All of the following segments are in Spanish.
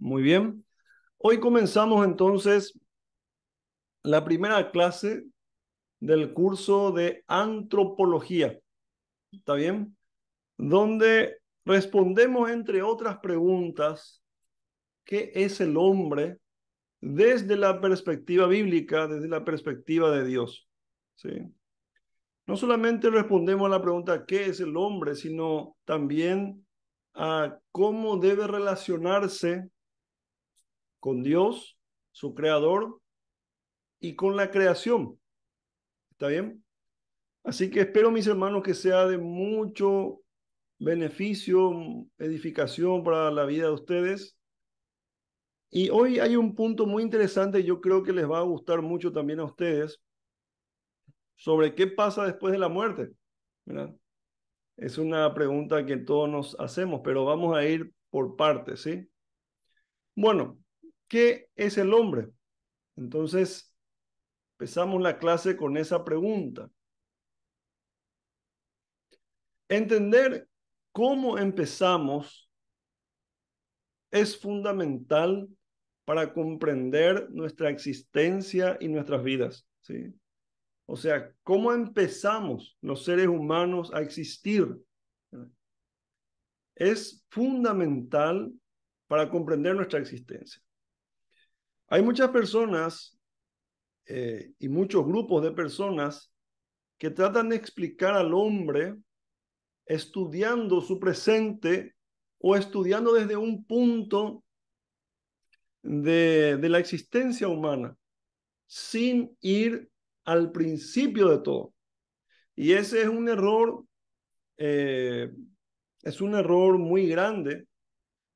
Muy bien. Hoy comenzamos entonces la primera clase del curso de antropología. ¿Está bien? Donde respondemos, entre otras preguntas, ¿qué es el hombre desde la perspectiva bíblica, desde la perspectiva de Dios? ¿Sí? No solamente respondemos a la pregunta ¿qué es el hombre?, sino también a cómo debe relacionarse con Dios, su creador, y con la creación. ¿Está bien? Así que espero, mis hermanos, que sea de mucho beneficio, edificación para la vida de ustedes. Y hoy hay un punto muy interesante, y yo creo que les va a gustar mucho también a ustedes, sobre qué pasa después de la muerte, ¿verdad? Es una pregunta que todos nos hacemos, pero vamos a ir por partes, ¿sí? Bueno, ¿qué es el hombre? Entonces, empezamos la clase con esa pregunta. Entender cómo empezamos es fundamental para comprender nuestra existencia y nuestras vidas, ¿sí? O sea, cómo empezamos los seres humanos a existir es fundamental para comprender nuestra existencia. Hay muchas personas y muchos grupos de personas que tratan de explicar al hombre estudiando su presente o estudiando desde un punto de la existencia humana, sin ir al principio de todo. Y ese eh, es un error muy grande,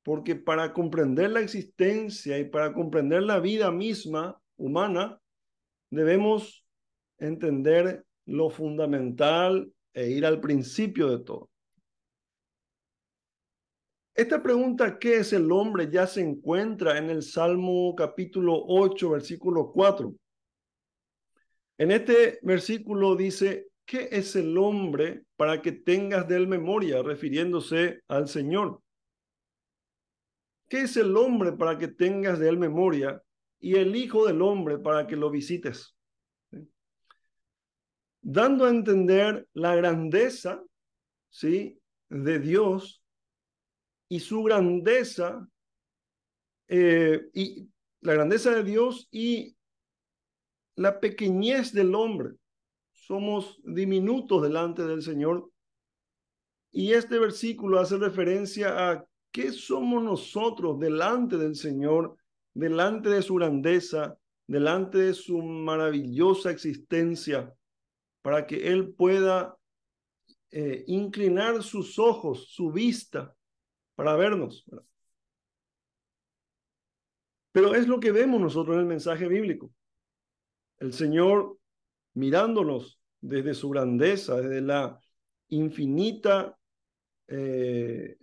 porque para comprender la existencia y para comprender la vida misma humana, debemos entender lo fundamental e ir al principio de todo. Esta pregunta, ¿qué es el hombre?, ya se encuentra en el Salmo capítulo 8, versículo 4. En este versículo dice, ¿qué es el hombre para que tengas de él memoria?, refiriéndose al Señor. ¿Qué es el hombre para que tengas de él memoria? Y el Hijo del Hombre para que lo visites. ¿Sí? Dando a entender la grandeza, ¿sí?, de Dios y su grandeza, y la grandeza de Dios y la pequeñez del hombre. Somos diminutos delante del Señor. Y este versículo hace referencia a qué somos nosotros delante del Señor, delante de su grandeza, delante de su maravillosa existencia, para que Él pueda inclinar sus ojos, su vista, para vernos. Pero es lo que vemos nosotros en el mensaje bíblico. El Señor mirándonos desde su grandeza, desde la infinita eh,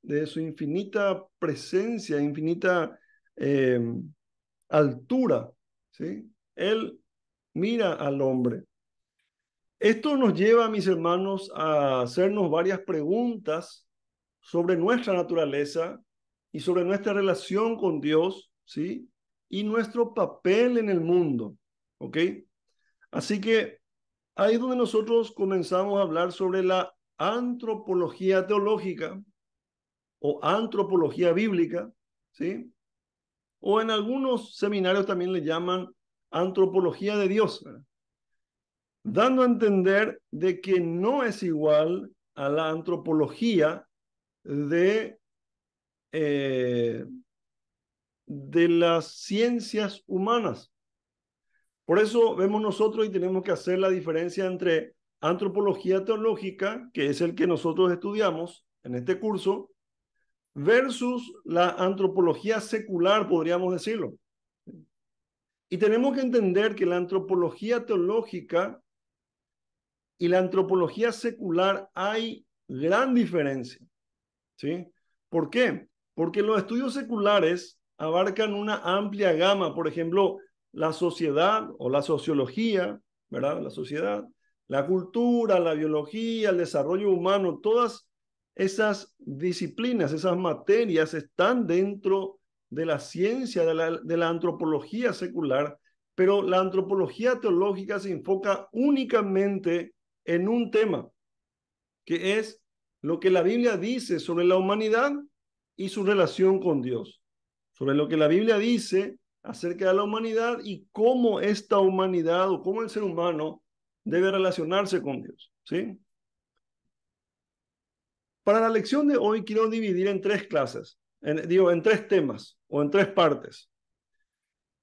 de su infinita presencia, infinita eh, altura, ¿sí? Él mira al hombre. Esto nos lleva, mis hermanos, a hacernos varias preguntas sobre nuestra naturaleza y sobre nuestra relación con Dios, ¿sí? Y nuestro papel en el mundo, ¿ok? Así que ahí es donde nosotros comenzamos a hablar sobre la antropología teológica, o antropología bíblica, ¿sí? O en algunos seminarios también le llaman antropología de Dios, ¿verdad? Dando a entender de que no es igual a la antropología de, eh, de las ciencias humanas. Por eso vemos nosotros y tenemos que hacer la diferencia entre antropología teológica, que es el que nosotros estudiamos en este curso, versus la antropología secular, podríamos decirlo. Y tenemos que entender que la antropología teológica y la antropología secular hay gran diferencia, ¿sí? ¿Por qué? Porque los estudios seculares abarcan una amplia gama, por ejemplo, la sociedad o la sociología, ¿verdad? La sociedad, la cultura, la biología, el desarrollo humano, todas esas disciplinas, esas materias están dentro de la ciencia, de la antropología secular, pero la antropología teológica se enfoca únicamente en un tema, que es lo que la Biblia dice sobre la humanidad y su relación con Dios, sobre lo que la Biblia dice acerca de la humanidad y cómo esta humanidad o cómo el ser humano debe relacionarse con Dios, ¿sí? Para la lección de hoy quiero dividir en tres clases, en tres temas o en tres partes.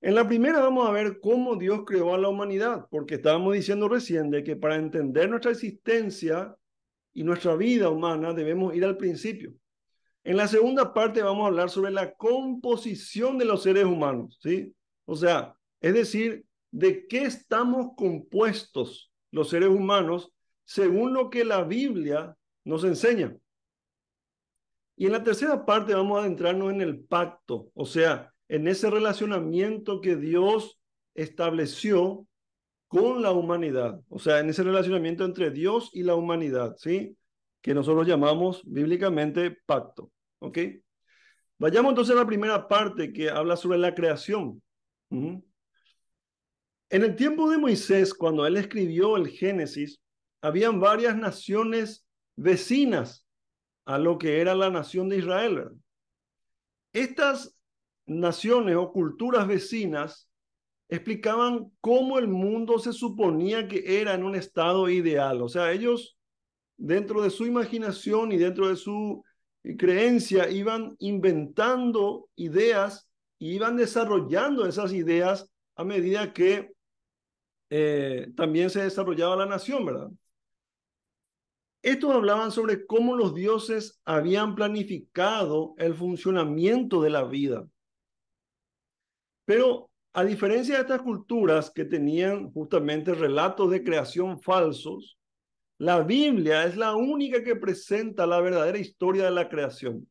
En la primera vamos a ver cómo Dios creó a la humanidad, porque estábamos diciendo recién de que para entender nuestra existencia y nuestra vida humana debemos ir al principio. En la segunda parte vamos a hablar sobre la composición de los seres humanos, ¿sí? O sea, es decir, de qué estamos compuestos los seres humanos según lo que la Biblia nos enseña. Y en la tercera parte vamos a adentrarnos en el pacto, o sea, en ese relacionamiento que Dios estableció con la humanidad, o sea, en ese relacionamiento entre Dios y la humanidad, ¿sí? Que nosotros llamamos bíblicamente pacto, ¿ok? Vayamos entonces a la primera parte que habla sobre la creación. En el tiempo de Moisés, cuando él escribió el Génesis, habían varias naciones vecinas a lo que era la nación de Israel, ¿verdad? Estas naciones o culturas vecinas explicaban cómo el mundo se suponía que era en un estado ideal. O sea, ellos dentro de su imaginación y dentro de su creencia iban inventando ideas y iban desarrollando esas ideas a medida que también se desarrollaba la nación, ¿verdad? Estos hablaban sobre cómo los dioses habían planificado el funcionamiento de la vida. Pero a diferencia de estas culturas que tenían justamente relatos de creación falsos, la Biblia es la única que presenta la verdadera historia de la creación.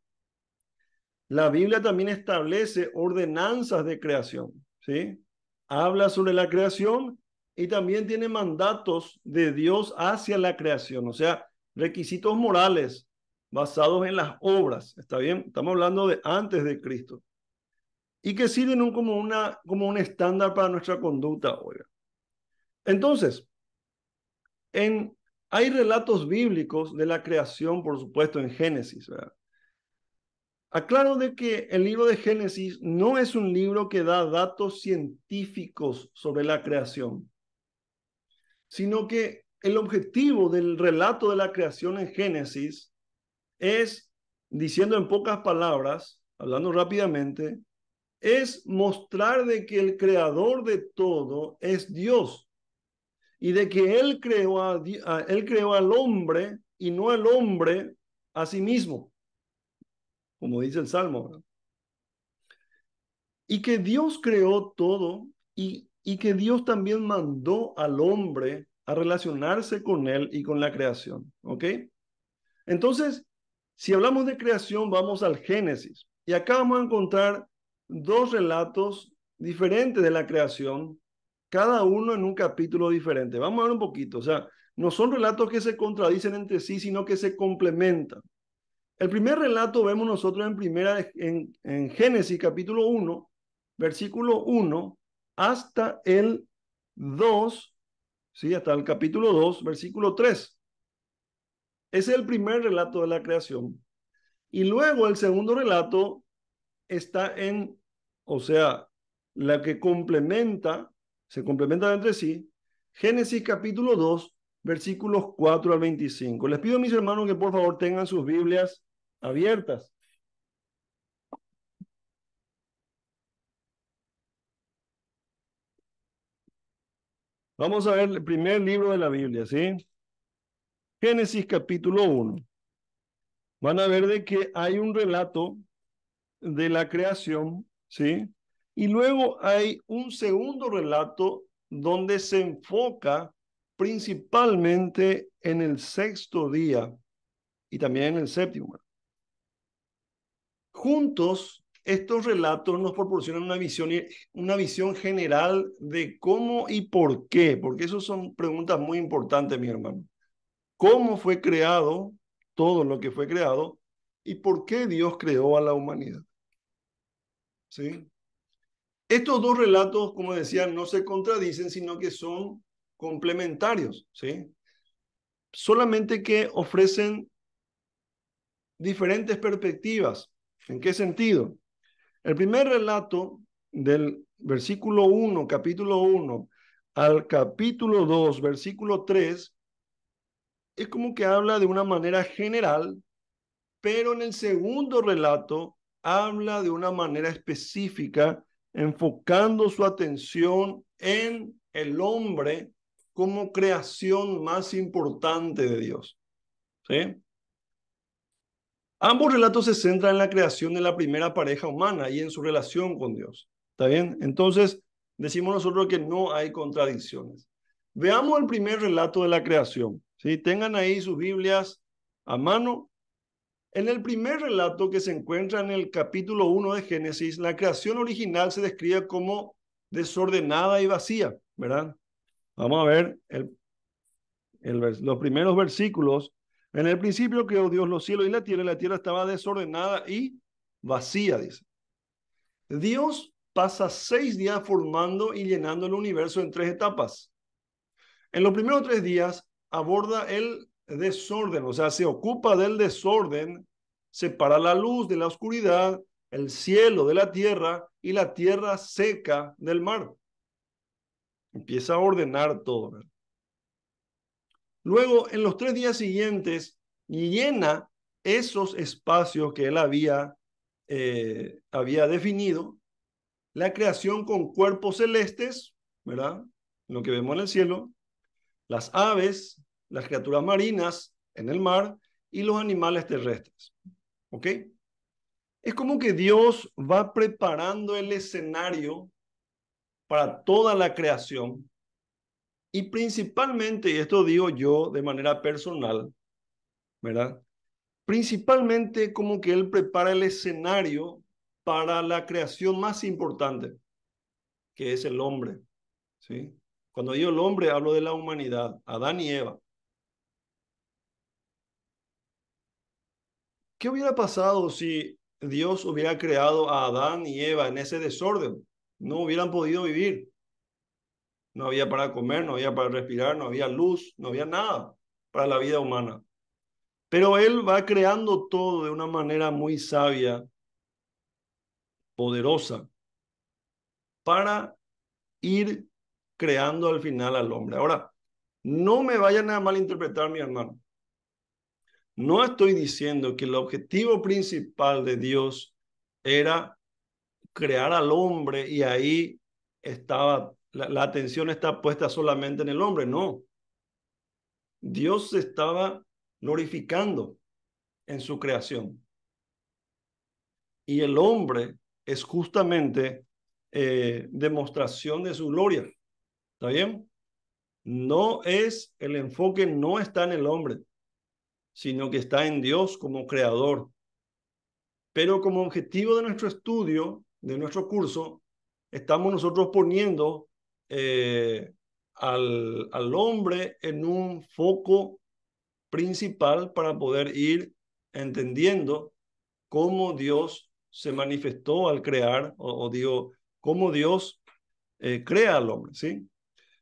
La Biblia también establece ordenanzas de creación, ¿sí? Habla sobre la creación y también tiene mandatos de Dios hacia la creación, o sea, requisitos morales basados en las obras, ¿está bien? Estamos hablando de antes de Cristo y que sirven como un estándar para nuestra conducta hoy. Entonces, hay relatos bíblicos de la creación, por supuesto, en Génesis, ¿verdad? Aclaro de que el libro de Génesis no es un libro que da datos científicos sobre la creación, sino que el objetivo del relato de la creación en Génesis es, diciendo en pocas palabras, hablando rápidamente, es mostrar de que el creador de todo es Dios y de que él creó al hombre y no al hombre a sí mismo, como dice el Salmo, ¿verdad? Y que Dios creó todo y que Dios también mandó al hombre a relacionarse con él y con la creación, ¿ok? Entonces, si hablamos de creación, vamos al Génesis. Y acá vamos a encontrar dos relatos diferentes de la creación, cada uno en un capítulo diferente. Vamos a ver un poquito, o sea, no son relatos que se contradicen entre sí, sino que se complementan. El primer relato vemos nosotros en Génesis capítulo 1, versículo 1, hasta el 2, ¿sí? Hasta el capítulo 2, versículo 3. Ese es el primer relato de la creación. Y luego el segundo relato está o sea, la que se complementa entre sí, Génesis capítulo 2, versículos 4 al 25. Les pido a mis hermanos que por favor tengan sus Biblias abiertas. Vamos a ver el primer libro de la Biblia, ¿sí? Génesis capítulo 1. Van a ver de que hay un relato de la creación, ¿sí? Y luego hay un segundo relato donde se enfoca principalmente en el sexto día y también en el séptimo. Juntos, estos relatos nos proporcionan una visión general de cómo y por qué, porque esas son preguntas muy importantes, mi hermano. ¿Cómo fue creado? todo lo que fue creado y por qué Dios creó a la humanidad. ¿Sí? Estos dos relatos, como decía, no se contradicen, sino que son complementarios, ¿sí? Solamente que ofrecen diferentes perspectivas. ¿En qué sentido? El primer relato del versículo 1, capítulo 1, al capítulo 2, versículo 3, es como que habla de una manera general, pero en el segundo relato habla de una manera específica, enfocando su atención en el hombre como creación más importante de Dios. ¿Sí? Ambos relatos se centran en la creación de la primera pareja humana y en su relación con Dios. ¿Está bien? Entonces, decimos nosotros que no hay contradicciones. Veamos el primer relato de la creación. ¿Sí? Tengan ahí sus Biblias a mano. En el primer relato que se encuentra en el capítulo 1 de Génesis, la creación original se describe como desordenada y vacía, ¿verdad? Vamos a ver los primeros versículos. En el principio creó Dios los cielos y la tierra estaba desordenada y vacía, dice. Dios pasa 6 días formando y llenando el universo en 3 etapas. En los primeros 3 días aborda el desorden, o sea, se ocupa del desorden, separa la luz de la oscuridad, el cielo de la tierra y la tierra seca del mar. Empieza a ordenar todo, ¿verdad? Luego, en los 3 días siguientes, llena esos espacios que él había definido, la creación con cuerpos celestes, ¿verdad? Lo que vemos en el cielo, las aves, las criaturas marinas en el mar y los animales terrestres. ¿Ok? Es como que Dios va preparando el escenario para toda la creación y principalmente, y esto digo yo de manera personal, ¿verdad? Principalmente como que Él prepara el escenario para la creación más importante, que es el hombre, ¿sí? Cuando digo el hombre, hablo de la humanidad, Adán y Eva. ¿Qué hubiera pasado si Dios hubiera creado a Adán y Eva en ese desorden? No hubieran podido vivir. No había para comer, no había para respirar, no había luz, no había nada para la vida humana. Pero Él va creando todo de una manera muy sabia, poderosa, para ir creando al final al hombre. Ahora, no me vayan a malinterpretar, mi hermano. No estoy diciendo que el objetivo principal de Dios era crear al hombre y ahí estaba, la atención está puesta solamente en el hombre. No, Dios se estaba glorificando en su creación y el hombre es justamente demostración de su gloria. ¿Está bien? No es, el enfoque no está en el hombre, sino que está en Dios como creador. Pero como objetivo de nuestro estudio, de nuestro curso, estamos nosotros poniendo al hombre en un foco principal para poder ir entendiendo cómo Dios se manifestó al crear, o digo, cómo Dios crea al hombre, ¿sí?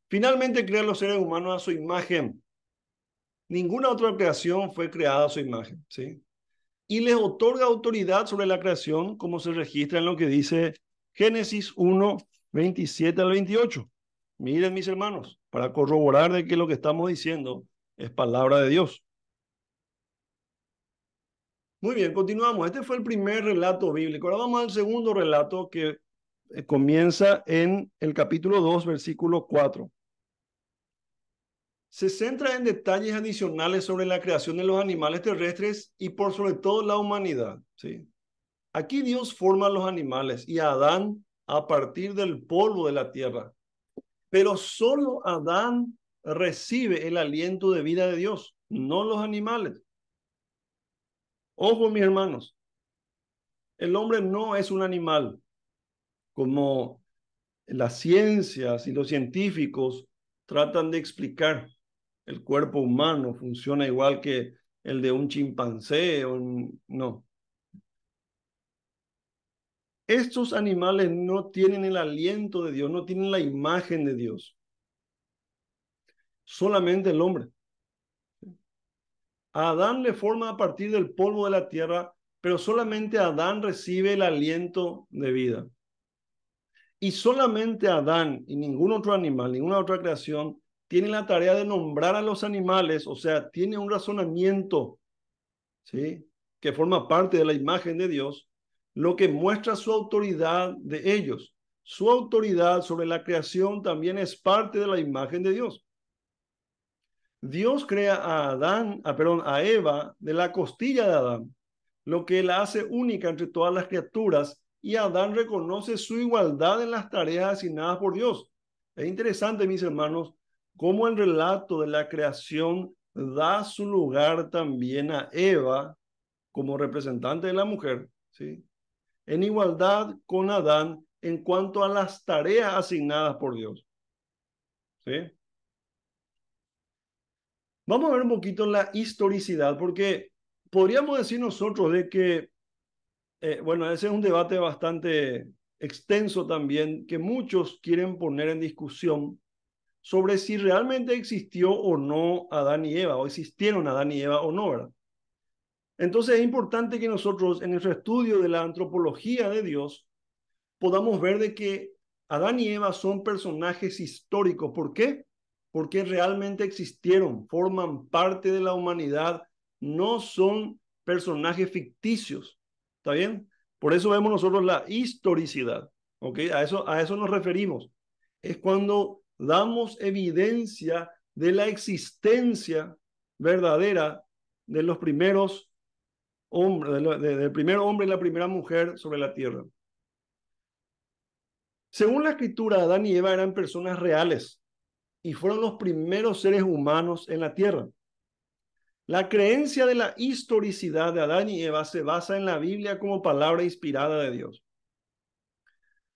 Finalmente crea a los seres humanos a su imagen. Ninguna otra creación fue creada a su imagen, ¿sí? Y les otorga autoridad sobre la creación, como se registra en lo que dice Génesis 1, 27 al 28. Miren, mis hermanos, para corroborar de que lo que estamos diciendo es palabra de Dios. Muy bien, continuamos. Este fue el primer relato bíblico. Ahora vamos al segundo relato que comienza en el capítulo 2, versículo 4. Se centra en detalles adicionales sobre la creación de los animales terrestres y por sobre todo la humanidad, ¿sí? Aquí Dios forma a los animales y a Adán a partir del polvo de la tierra. Pero solo Adán recibe el aliento de vida de Dios, no los animales. Ojo, mis hermanos, el hombre no es un animal como las ciencias y los científicos tratan de explicar. El cuerpo humano funciona igual que el de un chimpancé, no. Estos animales no tienen el aliento de Dios, no tienen la imagen de Dios. Solamente el hombre. A Adán le forma a partir del polvo de la tierra, pero solamente Adán recibe el aliento de vida. Y solamente Adán y ningún otro animal, ninguna otra creación, tiene la tarea de nombrar a los animales, o sea, tiene un razonamiento, ¿sí?, que forma parte de la imagen de Dios, lo que muestra su autoridad de ellos. Su autoridad sobre la creación también es parte de la imagen de Dios. Dios crea a Eva de la costilla de Adán, lo que la hace única entre todas las criaturas, y Adán reconoce su igualdad en las tareas asignadas por Dios. Es interesante, mis hermanos, cómo el relato de la creación da su lugar también a Eva como representante de la mujer, ¿sí?, en igualdad con Adán en cuanto a las tareas asignadas por Dios, ¿sí? Vamos a ver un poquito la historicidad, porque podríamos decir nosotros de que, bueno, ese es un debate bastante extenso también, que muchos quieren poner en discusión sobre si realmente existió o no Adán y Eva, o existieron Adán y Eva o no, ¿verdad? Entonces es importante que nosotros en nuestro estudio de la antropología de Dios podamos ver de que Adán y Eva son personajes históricos. ¿Por qué? Porque realmente existieron, forman parte de la humanidad, no son personajes ficticios. ¿Está bien? Por eso vemos nosotros la historicidad. ¿Ok? A eso nos referimos. Es cuando damos evidencia de la existencia verdadera de los primeros hombres, del primer hombre y la primera mujer sobre la tierra. Según la escritura, Adán y Eva eran personas reales y fueron los primeros seres humanos en la tierra. La creencia de la historicidad de Adán y Eva se basa en la Biblia como palabra inspirada de Dios.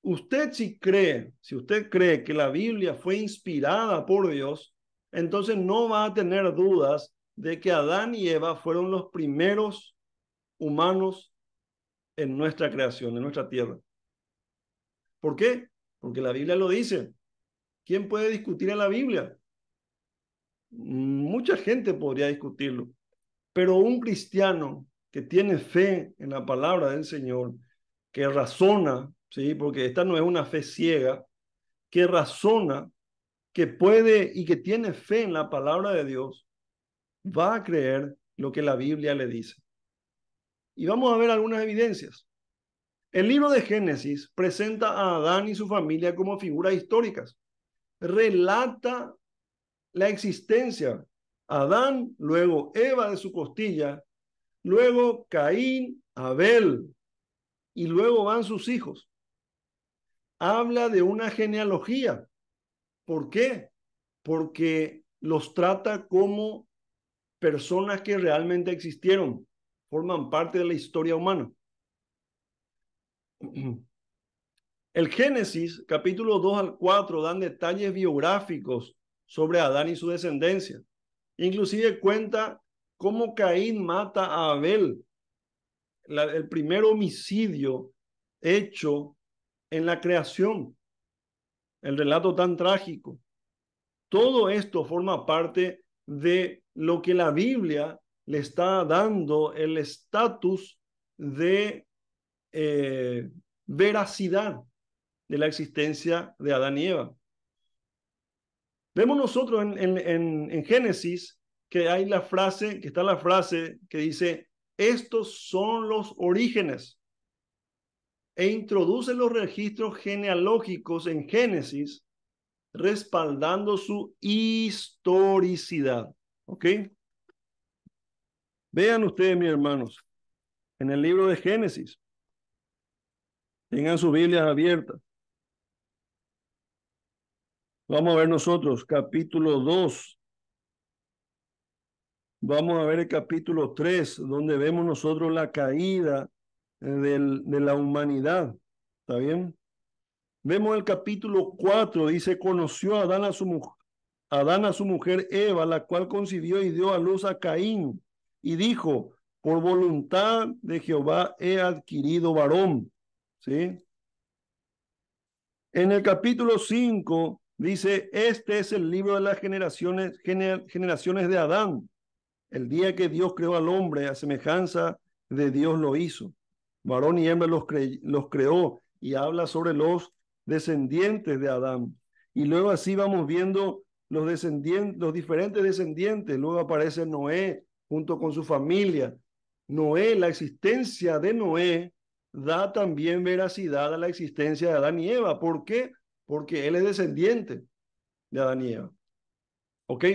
Si usted cree que la Biblia fue inspirada por Dios, entonces no va a tener dudas de que Adán y Eva fueron los primeros humanos en nuestra creación, en nuestra tierra. ¿Por qué? Porque la Biblia lo dice. ¿Quién puede discutir en la Biblia? Mucha gente podría discutirlo, pero un cristiano que tiene fe en la palabra del Señor, que razona, ¿sí?, porque esta no es una fe ciega, que razona, que puede y que tiene fe en la palabra de Dios, va a creer lo que la Biblia le dice. Y vamos a ver algunas evidencias. El libro de Génesis presenta a Adán y su familia como figuras históricas. Relata la existencia. Adán, luego Eva de su costilla, luego Caín, Abel, y luego van sus hijos. Habla de una genealogía. ¿Por qué? Porque los trata como personas que realmente existieron, forman parte de la historia humana. El Génesis, capítulo 2 al 4, dan detalles biográficos sobre Adán y su descendencia. Inclusive cuenta cómo Caín mata a Abel, el primer homicidio hecho en la creación, el relato tan trágico. Todo esto forma parte de lo que la Biblia le está dando el estatus de veracidad de la existencia de Adán y Eva. Vemos nosotros en Génesis que hay que está la frase que dice: estos son los orígenes, e introduce los registros genealógicos en Génesis, respaldando su historicidad. ¿Ok? Vean ustedes, mis hermanos, en el libro de Génesis, tengan sus Biblias abiertas. Vamos a ver nosotros capítulo 2. Vamos a ver el capítulo 3, donde vemos nosotros la caída de la humanidad. ¿Está bien? Vemos el capítulo 4, dice: conoció Adán a su mujer Eva, la cual concibió y dio a luz a Caín, y dijo, por voluntad de Jehová he adquirido varón. ¿Sí? En el capítulo 5 dice, este es el libro de las generaciones de Adán. El día que Dios creó al hombre, a semejanza de Dios lo hizo. Varón y hembra los creó, y habla sobre los descendientes de Adán. Y luego así vamos viendo los diferentes descendientes. Luego aparece Noé junto con su familia. Noé, la existencia de Noé da también veracidad a la existencia de Adán y Eva. ¿Por qué? Porque él es descendiente de Adán y Eva. ¿Ok?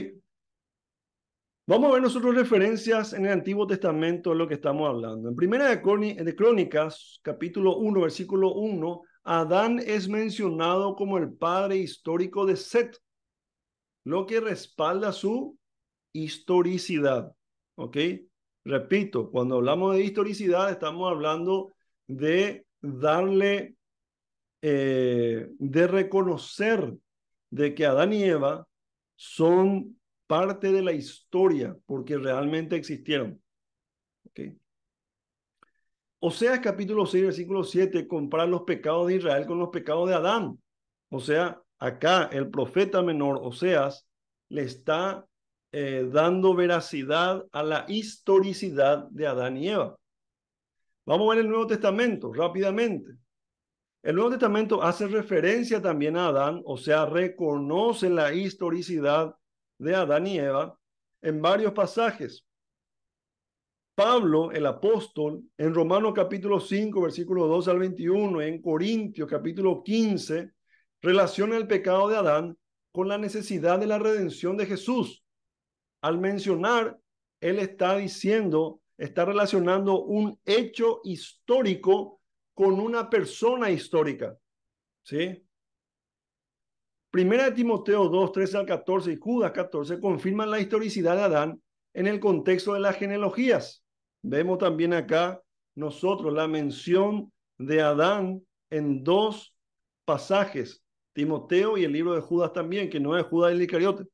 Vamos a ver nosotros referencias en el Antiguo Testamento de lo que estamos hablando. En Primera de Crónicas, capítulo 1, versículo 1, Adán es mencionado como el padre histórico de Set, lo que respalda su historicidad. ¿Ok? Repito, cuando hablamos de historicidad estamos hablando de darle, de reconocer de que Adán y Eva son parte de la historia porque realmente existieron. ¿Okay? Oseas capítulo 6, versículo 7, compara los pecados de Israel con los pecados de Adán. O sea, acá el profeta menor, Oseas, le está dando veracidad a la historicidad de Adán y Eva. Vamos a ver el Nuevo Testamento rápidamente. El Nuevo Testamento hace referencia también a Adán, o sea, reconoce la historicidad de Adán y Eva en varios pasajes. Pablo, el apóstol, en Romanos capítulo 5, versículo 12 al 21, en Corintios capítulo 15, relaciona el pecado de Adán con la necesidad de la redención de Jesús. Al mencionar, él está diciendo, está relacionando un hecho histórico con una persona histórica. ¿Sí? Primera de Timoteo 2, 13 al 14 y Judas 14 confirman la historicidad de Adán en el contexto de las genealogías. Vemos también acá nosotros la mención de Adán en dos pasajes, Timoteo y el libro de Judas también, que no es Judas el Iscariote.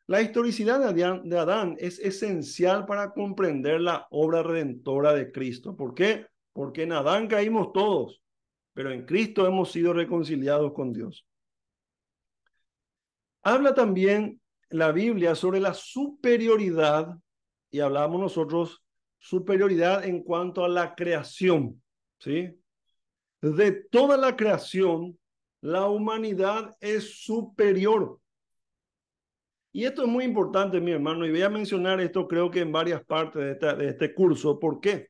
La historicidad de Adán es esencial para comprender la obra redentora de Cristo. ¿Por qué? Porque en Adán caímos todos, pero en Cristo hemos sido reconciliados con Dios. Habla también la Biblia sobre la superioridad, y hablamos nosotros, superioridad en cuanto a la creación, ¿sí? De toda la creación, la humanidad es superior. Y esto es muy importante, mi hermano, y voy a mencionar esto creo que en varias partes de este curso. ¿Por qué?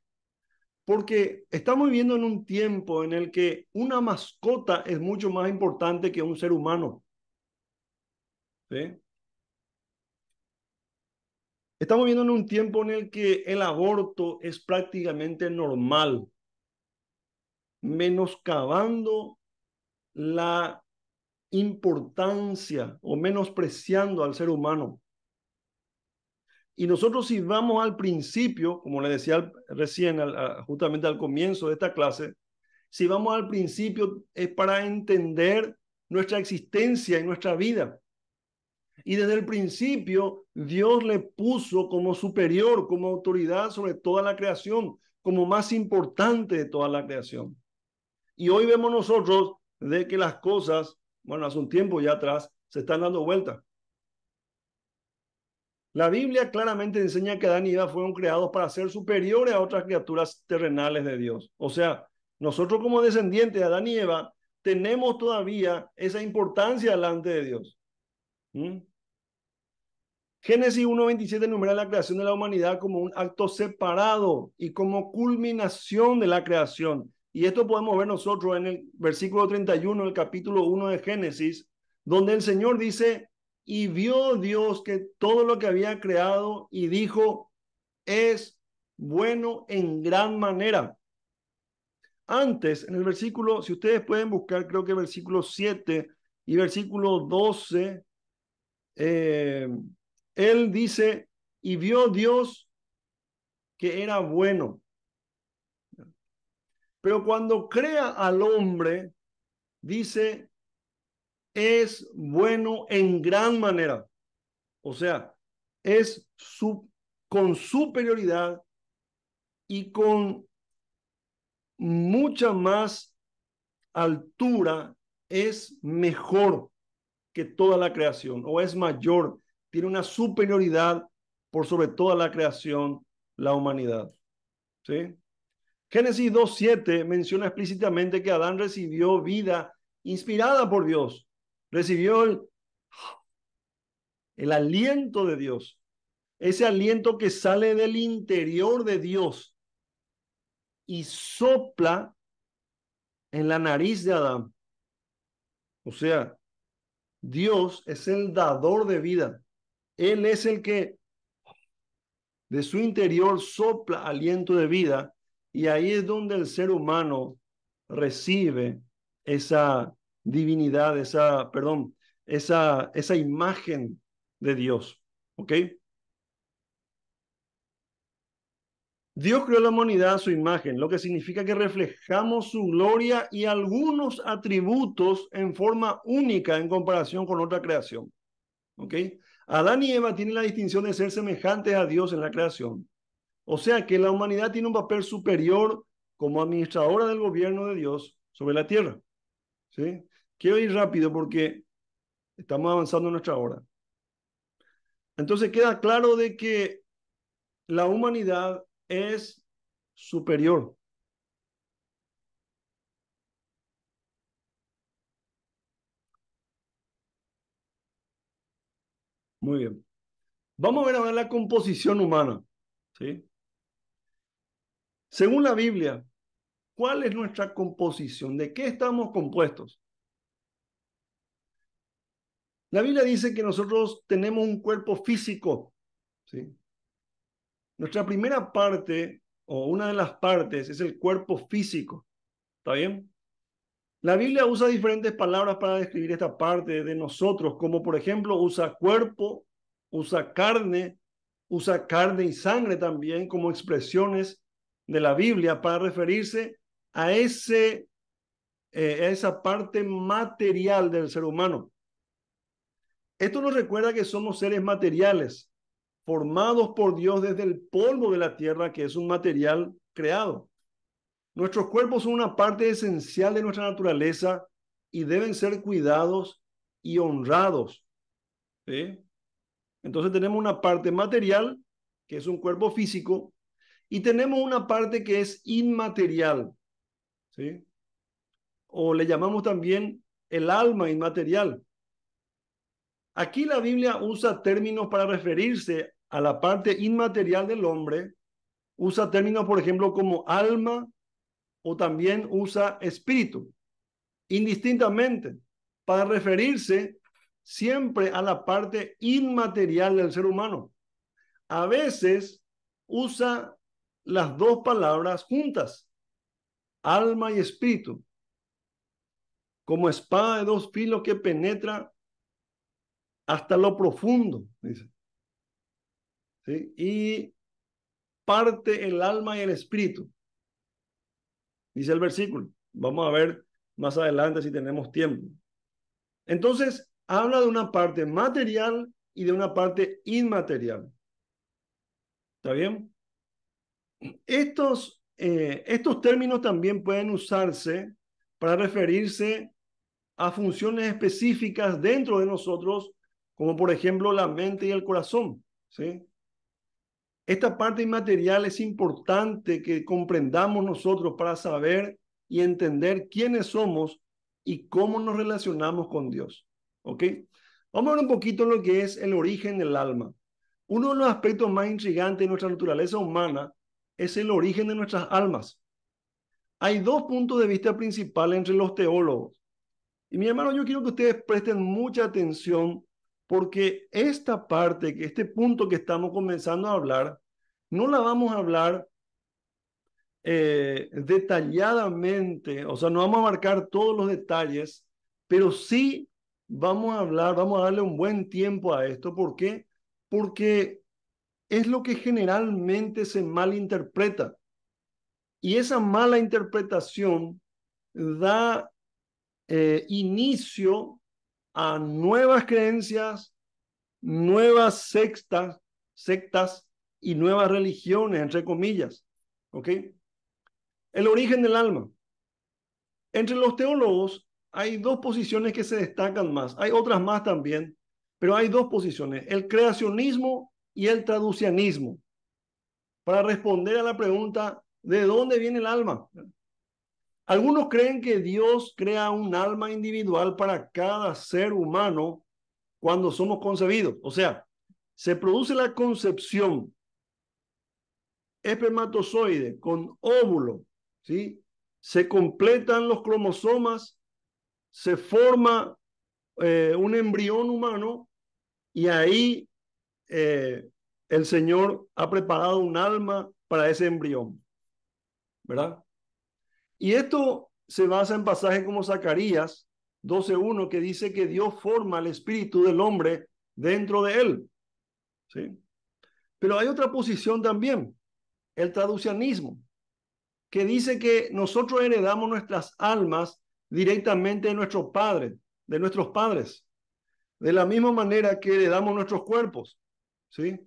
Porque estamos viviendo en un tiempo en el que una mascota es mucho más importante que un ser humano, ¿sí? Estamos viviendo en un tiempo en el que el aborto es prácticamente normal, menoscabando la importancia o menospreciando al ser humano. Y nosotros si vamos al principio, como le decía recién, justamente al comienzo de esta clase, si vamos al principio es para entender nuestra existencia y nuestra vida. Y desde el principio Dios le puso como superior, como autoridad sobre toda la creación, como más importante de toda la creación. Y hoy vemos nosotros de que las cosas, bueno, hace un tiempo ya atrás, se están dando vuelta. La Biblia claramente enseña que Adán y Eva fueron creados para ser superiores a otras criaturas terrenales de Dios. O sea, nosotros como descendientes de Adán y Eva tenemos todavía esa importancia delante de Dios. ¿Mm? Génesis 1:27 enumera la creación de la humanidad como un acto separado y como culminación de la creación. Y esto podemos ver nosotros en el versículo 31 del capítulo 1 de Génesis, donde el Señor dice, y vio Dios que todo lo que había creado y dijo, es bueno en gran manera. Antes, en el versículo, si ustedes pueden buscar, creo que versículo 7 y versículo 12, él dice, y vio Dios que era bueno. Pero cuando crea al hombre, dice, es bueno en gran manera. O sea, es con superioridad y con mucha más altura es mejor que toda la creación, o es mayor, tiene una superioridad por sobre toda la creación, la humanidad. ¿Sí? Génesis 2:7 menciona explícitamente que Adán recibió vida inspirada por Dios, recibió el aliento de Dios, ese aliento que sale del interior de Dios y sopla en la nariz de Adán. O sea, Dios es el dador de vida. Él es el que de su interior sopla aliento de vida, y ahí es donde el ser humano recibe esa divinidad, esa imagen de Dios. ¿Ok? Dios creó la humanidad a su imagen, lo que significa que reflejamos su gloria y algunos atributos en forma única en comparación con otra creación. ¿Ok? Adán y Eva tienen la distinción de ser semejantes a Dios en la creación. O sea que la humanidad tiene un papel superior como administradora del gobierno de Dios sobre la tierra. ¿Sí? Quiero ir rápido porque estamos avanzando en nuestra hora. Entonces queda claro de que la humanidad es superior. Muy bien. Vamos a ver ahora la composición humana. ¿Sí? Según la Biblia, ¿cuál es nuestra composición? ¿De qué estamos compuestos? La Biblia dice que nosotros tenemos un cuerpo físico. ¿Sí? Nuestra primera parte, o una de las partes, es el cuerpo físico. ¿Está bien? La Biblia usa diferentes palabras para describir esta parte de nosotros, como por ejemplo usa cuerpo, usa carne y sangre también como expresiones de la Biblia para referirse a esa parte material del ser humano. Esto nos recuerda que somos seres materiales, formados por Dios desde el polvo de la tierra, que es un material creado. Nuestros cuerpos son una parte esencial de nuestra naturaleza y deben ser cuidados y honrados. ¿Sí? Entonces tenemos una parte material, que es un cuerpo físico, y tenemos una parte que es inmaterial. ¿Sí? O le llamamos también el alma inmaterial. Aquí la Biblia usa términos para referirse a la parte inmaterial del hombre. Usa términos, por ejemplo, como alma, o también usa espíritu, indistintamente, para referirse siempre a la parte inmaterial del ser humano. A veces usa las dos palabras juntas, alma y espíritu, como espada de dos filos que penetra hasta lo profundo, dice. ¿Sí? Y parte el alma y el espíritu, dice el versículo. Vamos a ver más adelante si tenemos tiempo. Entonces, habla de una parte material y de una parte inmaterial. ¿Está bien? Estos términos también pueden usarse para referirse a funciones específicas dentro de nosotros, como por ejemplo la mente y el corazón. ¿Sí? Esta parte inmaterial es importante que comprendamos nosotros para saber y entender quiénes somos y cómo nos relacionamos con Dios. ¿Ok? Vamos a ver un poquito lo que es el origen del alma. Uno de los aspectos más intrigantes de nuestra naturaleza humana es el origen de nuestras almas. Hay dos puntos de vista principales entre los teólogos. Y mi hermano, yo quiero que ustedes presten mucha atención porque esta parte, este punto que estamos comenzando a hablar, no la vamos a hablar detalladamente, o sea, no vamos a abarcar todos los detalles, pero sí vamos a darle un buen tiempo a esto. ¿Por qué? Porque es lo que generalmente se malinterpreta. Y esa mala interpretación da inicio a nuevas creencias, nuevas sectas y nuevas religiones, entre comillas. ¿Ok? El origen del alma. Entre los teólogos hay dos posiciones que se destacan más. Hay otras más también, pero hay dos posiciones, el creacionismo y el traducianismo, para responder a la pregunta, ¿de dónde viene el alma? Algunos creen que Dios crea un alma individual para cada ser humano cuando somos concebidos. O sea, se produce la concepción espermatozoide con óvulo, ¿sí? Se completan los cromosomas, se forma un embrión humano y ahí el Señor ha preparado un alma para ese embrión, ¿verdad? Y esto se basa en pasajes como Zacarías 12:1, que dice que Dios forma el espíritu del hombre dentro de él, ¿sí? Pero hay otra posición también, el traducianismo, que dice que nosotros heredamos nuestras almas directamente de nuestros padres, de la misma manera que heredamos nuestros cuerpos, ¿sí?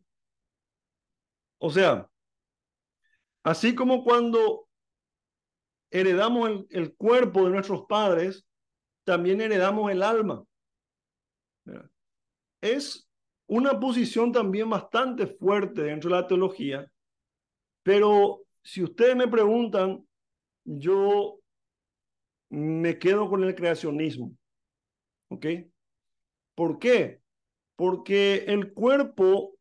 O sea, así como cuando heredamos el cuerpo de nuestros padres, también heredamos el alma. ¿Verdad? Es una posición también bastante fuerte dentro de la teología, pero si ustedes me preguntan, yo me quedo con el creacionismo, ¿ok? ¿Por qué? Porque el cuerpo,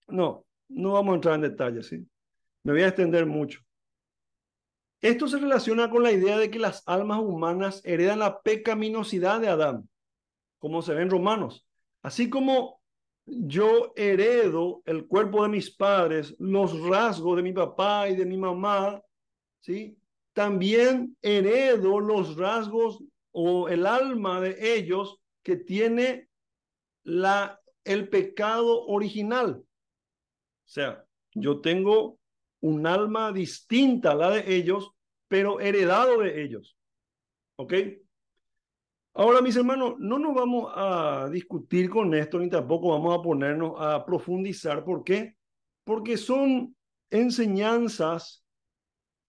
no vamos a entrar en detalles, ¿sí? Me voy a extender mucho. Esto se relaciona con la idea de que las almas humanas heredan la pecaminosidad de Adán, como se ve en Romanos. Así como yo heredo el cuerpo de mis padres, los rasgos de mi papá y de mi mamá, ¿sí? También heredo los rasgos o el alma de ellos que tiene el pecado original. O sea, yo tengo un alma distinta a la de ellos, pero heredado de ellos. ¿Ok? Ahora, mis hermanos, no nos vamos a discutir con esto, ni tampoco vamos a ponernos a profundizar. ¿Por qué? Porque son enseñanzas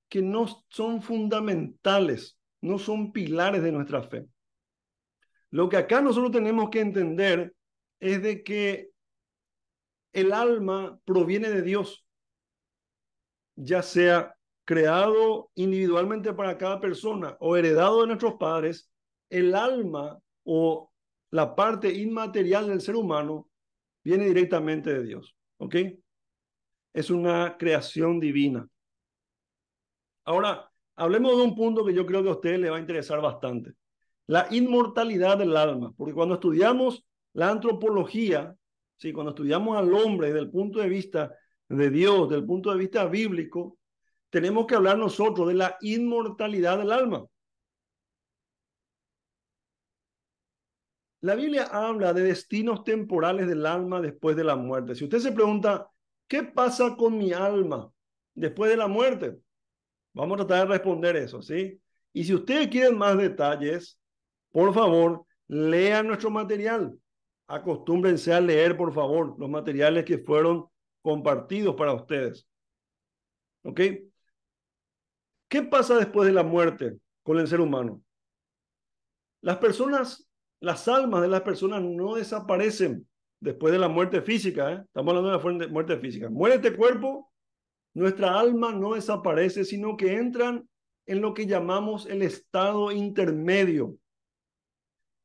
que no son fundamentales, no son pilares de nuestra fe. Lo que acá nosotros tenemos que entender es de que el alma proviene de Dios, ya sea creado individualmente para cada persona o heredado de nuestros padres. El alma o la parte inmaterial del ser humano viene directamente de Dios, ¿ok? Es una creación divina. Ahora, hablemos de un punto que yo creo que a ustedes les va a interesar bastante. La inmortalidad del alma, porque cuando estudiamos la antropología, ¿sí? Cuando estudiamos al hombre desde el punto de vista de Dios, desde el punto de vista bíblico, tenemos que hablar nosotros de la inmortalidad del alma. La Biblia habla de destinos temporales del alma después de la muerte. Si usted se pregunta, ¿qué pasa con mi alma después de la muerte? Vamos a tratar de responder eso, ¿sí? Y si ustedes quieren más detalles, por favor, lean nuestro material. Acostúmbrense a leer, por favor, los materiales que fueron compartidos para ustedes. ¿Ok? ¿Qué pasa después de la muerte con el ser humano? Las personas, las almas de las personas no desaparecen después de la muerte física, ¿eh? Estamos hablando de la muerte física. Muere este cuerpo, nuestra alma no desaparece, sino que entran en lo que llamamos el estado intermedio,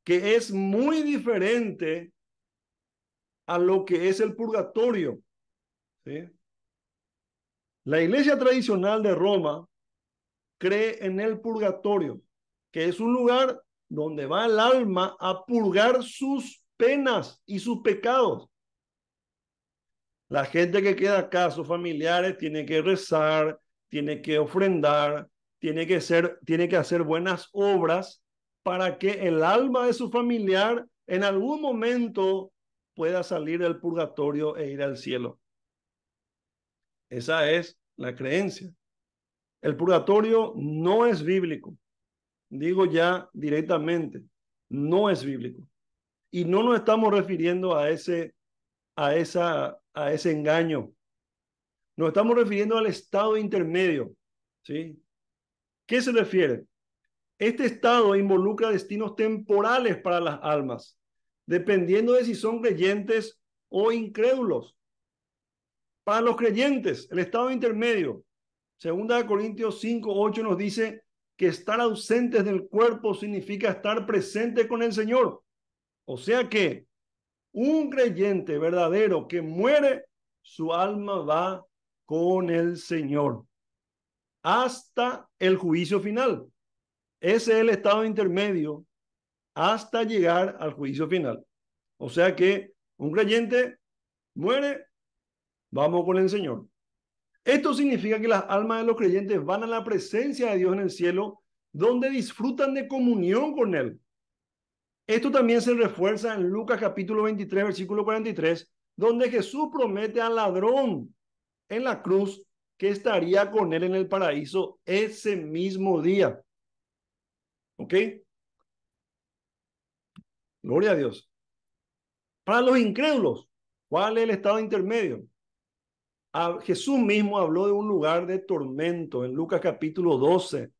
que es muy diferente a lo que es el purgatorio, ¿sí? La iglesia tradicional de Roma cree en el purgatorio, que es un lugar donde va el alma a purgar sus penas y sus pecados. La gente que queda acá, sus familiares, tiene que rezar, tiene que ofrendar, tiene que hacer buenas obras para que el alma de su familiar en algún momento pueda salir del purgatorio e ir al cielo. Esa es la creencia. El purgatorio no es bíblico. Digo ya directamente, no es bíblico. Y no nos estamos refiriendo a ese engaño. Nos estamos refiriendo al estado intermedio, ¿sí? ¿Qué se refiere? Este estado involucra destinos temporales para las almas, dependiendo de si son creyentes o incrédulos. Para los creyentes, el estado intermedio, 2 Corintios 5:8 nos dice que estar ausentes del cuerpo significa estar presente con el Señor. O sea que un creyente verdadero que muere, su alma va con el Señor hasta el juicio final. Ese es el estado intermedio hasta llegar al juicio final. O sea que un creyente muere, vamos con el Señor. Esto significa que las almas de los creyentes van a la presencia de Dios en el cielo, donde disfrutan de comunión con Él. Esto también se refuerza en Lucas capítulo 23, versículo 43, donde Jesús promete al ladrón en la cruz que estaría con Él en el paraíso ese mismo día. ¿Ok? Gloria a Dios. Para los incrédulos, ¿cuál es el estado intermedio? Jesús mismo habló de un lugar de tormento en Lucas capítulo 12,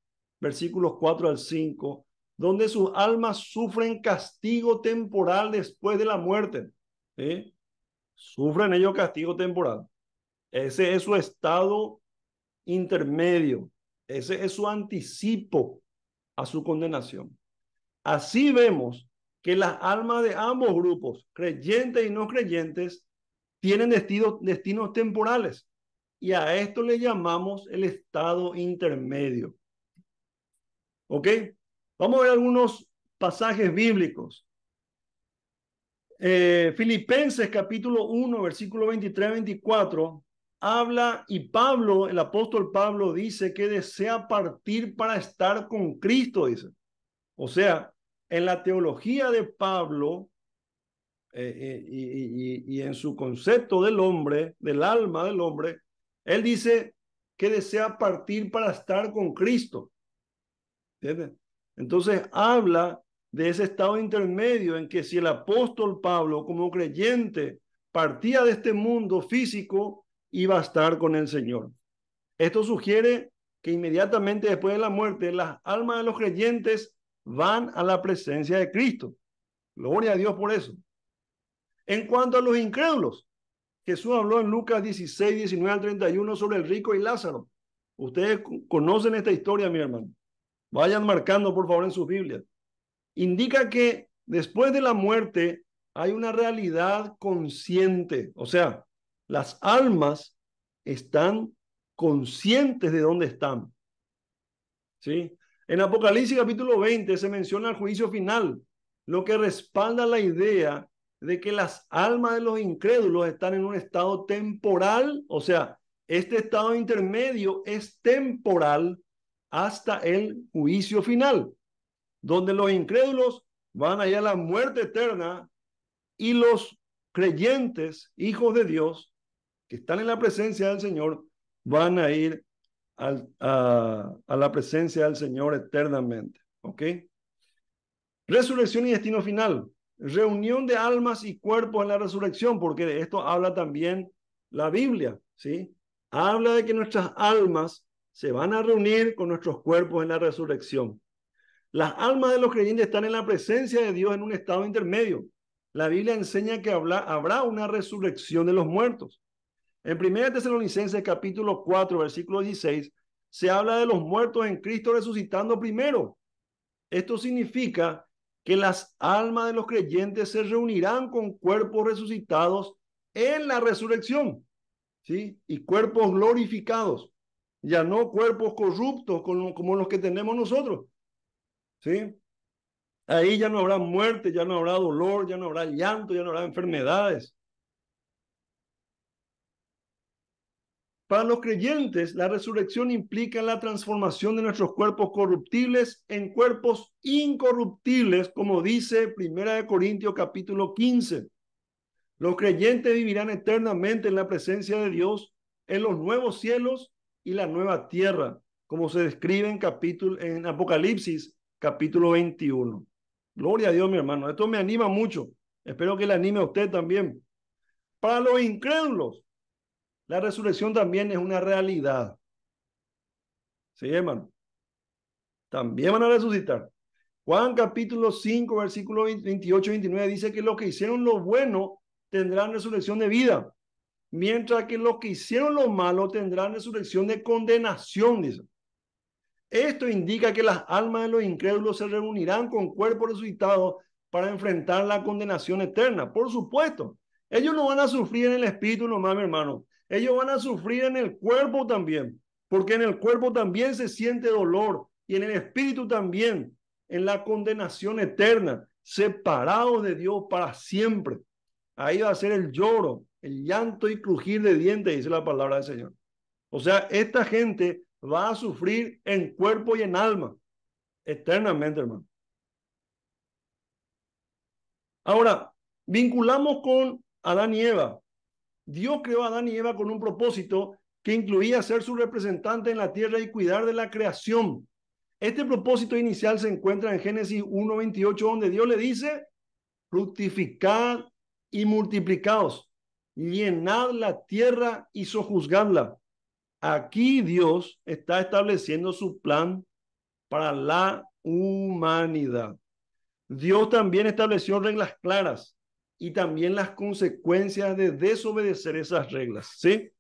versículos 4 al 5, donde sus almas sufren castigo temporal después de la muerte. ¿Sí? Sufren ellos castigo temporal. Ese es su estado intermedio. Ese es su anticipo a su condenación. Así vemos que las almas de ambos grupos, creyentes y no creyentes, tienen destinos temporales. Y a esto le llamamos el estado intermedio. ¿Ok? Vamos a ver algunos pasajes bíblicos. Filipenses capítulo 1, versículo 23-24, habla y Pablo, el apóstol Pablo, dice que desea partir para estar con Cristo, dice. O sea, en la teología de Pablo y en su concepto del hombre, del alma del hombre, él dice que desea partir para estar con Cristo. ¿Entiendes? Entonces habla de ese estado intermedio en que si el apóstol Pablo como creyente partía de este mundo físico, iba a estar con el Señor. Esto sugiere que inmediatamente después de la muerte, las almas de los creyentes van a la presencia de Cristo. Gloria a Dios por eso. En cuanto a los incrédulos, Jesús habló en Lucas 16, 19 al 31 sobre el rico y Lázaro. Ustedes conocen esta historia, mi hermano. Vayan marcando, por favor, en sus Biblias. Indica que después de la muerte hay una realidad consciente. O sea, las almas están conscientes de dónde están. ¿Sí? En Apocalipsis capítulo 20 se menciona el juicio final, lo que respalda la idea de que las almas de los incrédulos están en un estado temporal, o sea, este estado intermedio es temporal hasta el juicio final, donde los incrédulos van allá a la muerte eterna y los creyentes, hijos de Dios, que están en la presencia del Señor, van a ir a la presencia del Señor eternamente. ¿Ok? Resurrección y destino final. Reunión de almas y cuerpos en la resurrección, porque de esto habla también la Biblia, ¿sí? Habla de que nuestras almas se van a reunir con nuestros cuerpos en la resurrección. Las almas de los creyentes están en la presencia de Dios en un estado intermedio. La Biblia enseña que habrá una resurrección de los muertos. En 1 Tesalonicenses capítulo 4, versículo 16, se habla de los muertos en Cristo resucitando primero. Esto significa que las almas de los creyentes se reunirán con cuerpos resucitados en la resurrección, ¿sí? Y cuerpos glorificados, ya no cuerpos corruptos como los que tenemos nosotros, ¿sí? Ahí ya no habrá muerte, ya no habrá dolor, ya no habrá llanto, ya no habrá enfermedades. Para los creyentes, la resurrección implica la transformación de nuestros cuerpos corruptibles en cuerpos incorruptibles, como dice 1 Corintios capítulo 15. Los creyentes vivirán eternamente en la presencia de Dios en los nuevos cielos y la nueva tierra, como se describe en Apocalipsis capítulo 21. Gloria a Dios, mi hermano. Esto me anima mucho, Espero que le anime a usted también. Para los incrédulos, la resurrección también es una realidad. Sí, hermano. También van a resucitar. Juan capítulo 5, versículo 28 y 29 dice que los que hicieron lo bueno tendrán resurrección de vida, mientras que los que hicieron lo malo tendrán resurrección de condenación, dice. Esto indica que las almas de los incrédulos se reunirán con cuerpos resucitados para enfrentar la condenación eterna. Por supuesto, ellos no van a sufrir en el espíritu nomás, mi hermano. Ellos van a sufrir en el cuerpo también, porque en el cuerpo también se siente dolor y en el espíritu también, en la condenación eterna, separados de Dios para siempre. Ahí va a ser el lloro, el llanto y crujir de dientes, dice la palabra del Señor. O sea, esta gente va a sufrir en cuerpo y en alma, eternamente, hermano. Ahora, vinculamos con Adán y Eva. Dios creó a Adán y Eva con un propósito que incluía ser su representante en la tierra y cuidar de la creación. Este propósito inicial se encuentra en Génesis 1:28, donde Dios le dice: fructificad y multiplicaos, llenad la tierra y sojuzgadla. Aquí Dios está estableciendo su plan para la humanidad. Dios también estableció reglas claras y también las consecuencias de desobedecer esas reglas, ¿sí?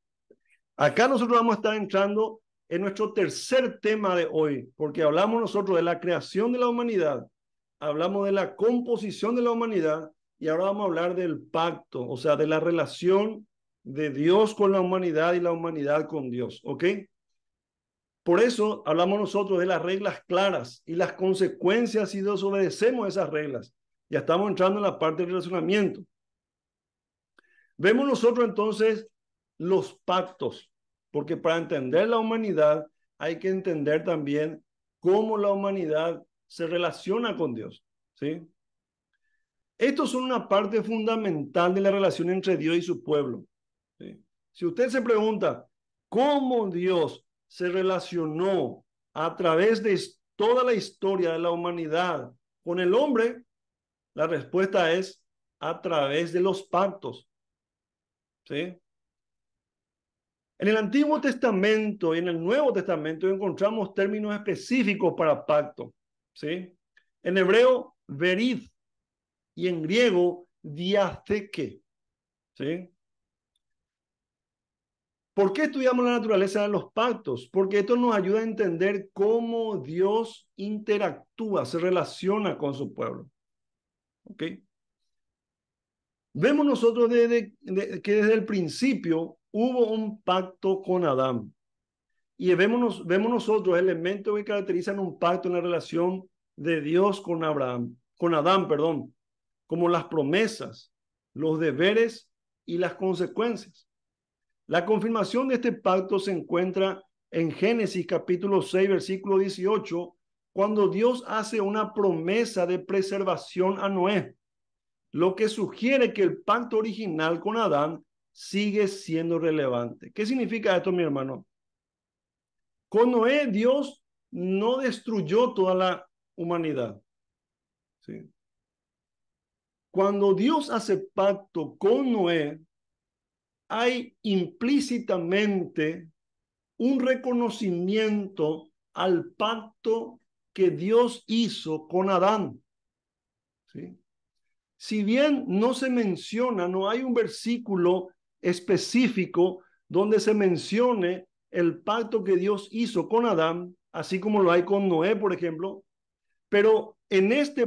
Acá nosotros vamos a estar entrando en nuestro tercer tema de hoy, porque hablamos nosotros de la creación de la humanidad, hablamos de la composición de la humanidad y ahora vamos a hablar del pacto, o sea, de la relación de Dios con la humanidad y la humanidad con Dios, ¿ok? Por eso hablamos nosotros de las reglas claras y las consecuencias si desobedecemos esas reglas. Ya estamos entrando en la parte del relacionamiento. Vemos nosotros entonces los pactos, porque para entender la humanidad hay que entender también cómo la humanidad se relaciona con Dios, ¿sí? Estos son una parte fundamental de la relación entre Dios y su pueblo, ¿sí? Si usted se pregunta cómo Dios se relacionó a través de toda la historia de la humanidad con el hombre, la respuesta es a través de los pactos, ¿sí? En el Antiguo Testamento y en el Nuevo Testamento encontramos términos específicos para pacto, ¿sí? En hebreo, verid, y en griego, diatheke, ¿sí? ¿Por qué estudiamos la naturaleza de los pactos? Porque esto nos ayuda a entender cómo Dios interactúa, se relaciona con su pueblo, ¿ok? Vemos nosotros que desde el principio hubo un pacto con Adán. Y vemos nosotros elementos que caracterizan un pacto en la relación de Dios con Adán, perdón, como las promesas, los deberes y las consecuencias. La confirmación de este pacto se encuentra en Génesis capítulo 6, versículo 18, cuando Dios hace una promesa de preservación a Noé, lo que sugiere que el pacto original con Adán sigue siendo relevante. ¿Qué significa esto, mi hermano? Con Noé, Dios no destruyó toda la humanidad, ¿sí? Cuando Dios hace pacto con Noé, hay implícitamente un reconocimiento al pacto que Dios hizo con Adán, ¿sí? Si bien no se menciona, no hay un versículo específico donde se mencione el pacto que Dios hizo con Adán, así como lo hay con Noé, por ejemplo, pero en este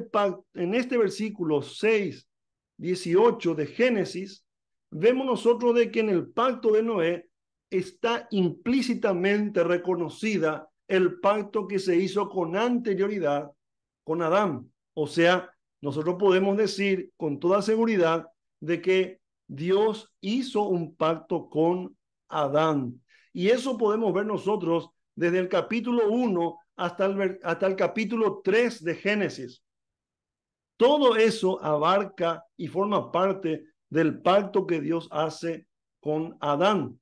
versículo 6:18 de Génesis, vemos nosotros de que en el pacto de Noé está implícitamente reconocida el pacto que se hizo con anterioridad con Adán. O sea, nosotros podemos decir con toda seguridad de que Dios hizo un pacto con Adán. Y eso podemos ver nosotros desde el capítulo 1 hasta el capítulo 3 de Génesis. Todo eso abarca y forma parte del pacto que Dios hace con Adán.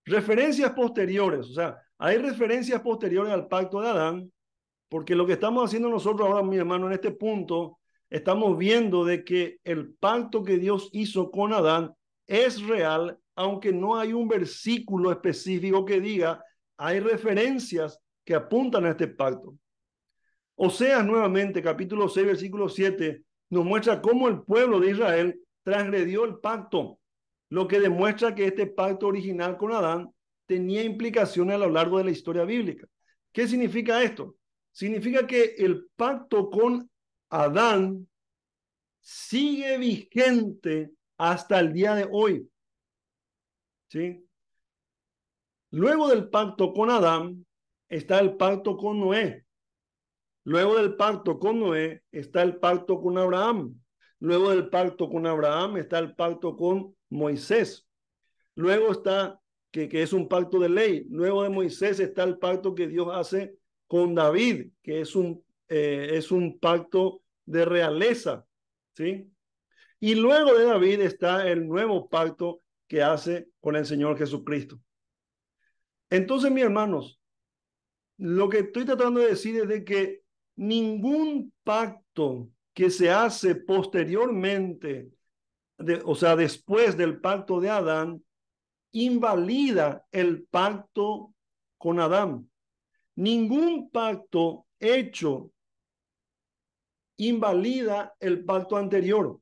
Referencias posteriores, o sea, hay referencias posteriores al pacto de Adán, porque lo que estamos haciendo nosotros ahora, mi hermano, en este punto, estamos viendo de que el pacto que Dios hizo con Adán es real, aunque no hay un versículo específico que diga, hay referencias que apuntan a este pacto. Oseas nuevamente, capítulo 6, versículo 7, nos muestra cómo el pueblo de Israel transgredió el pacto, lo que demuestra que este pacto original con Adán tenía implicaciones a lo largo de la historia bíblica. ¿Qué significa esto? Significa que el pacto con Adán sigue vigente hasta el día de hoy. ¿Sí? Luego del pacto con Adán está el pacto con Noé. Luego del pacto con Noé está el pacto con Abraham. Luego del pacto con Abraham está el pacto con Moisés. Luego está, que es un pacto de ley. Luego de Moisés está el pacto que Dios hace con David, que es un pacto de realeza. ¿Sí? Y luego de David está el nuevo pacto que hace con el Señor Jesucristo. Entonces, mis hermanos, lo que estoy tratando de decir es de que ningún pacto que se hace posteriormente, o sea, después del pacto de Adán, invalida el pacto con Adán. Ningún pacto hecho invalida el pacto anterior.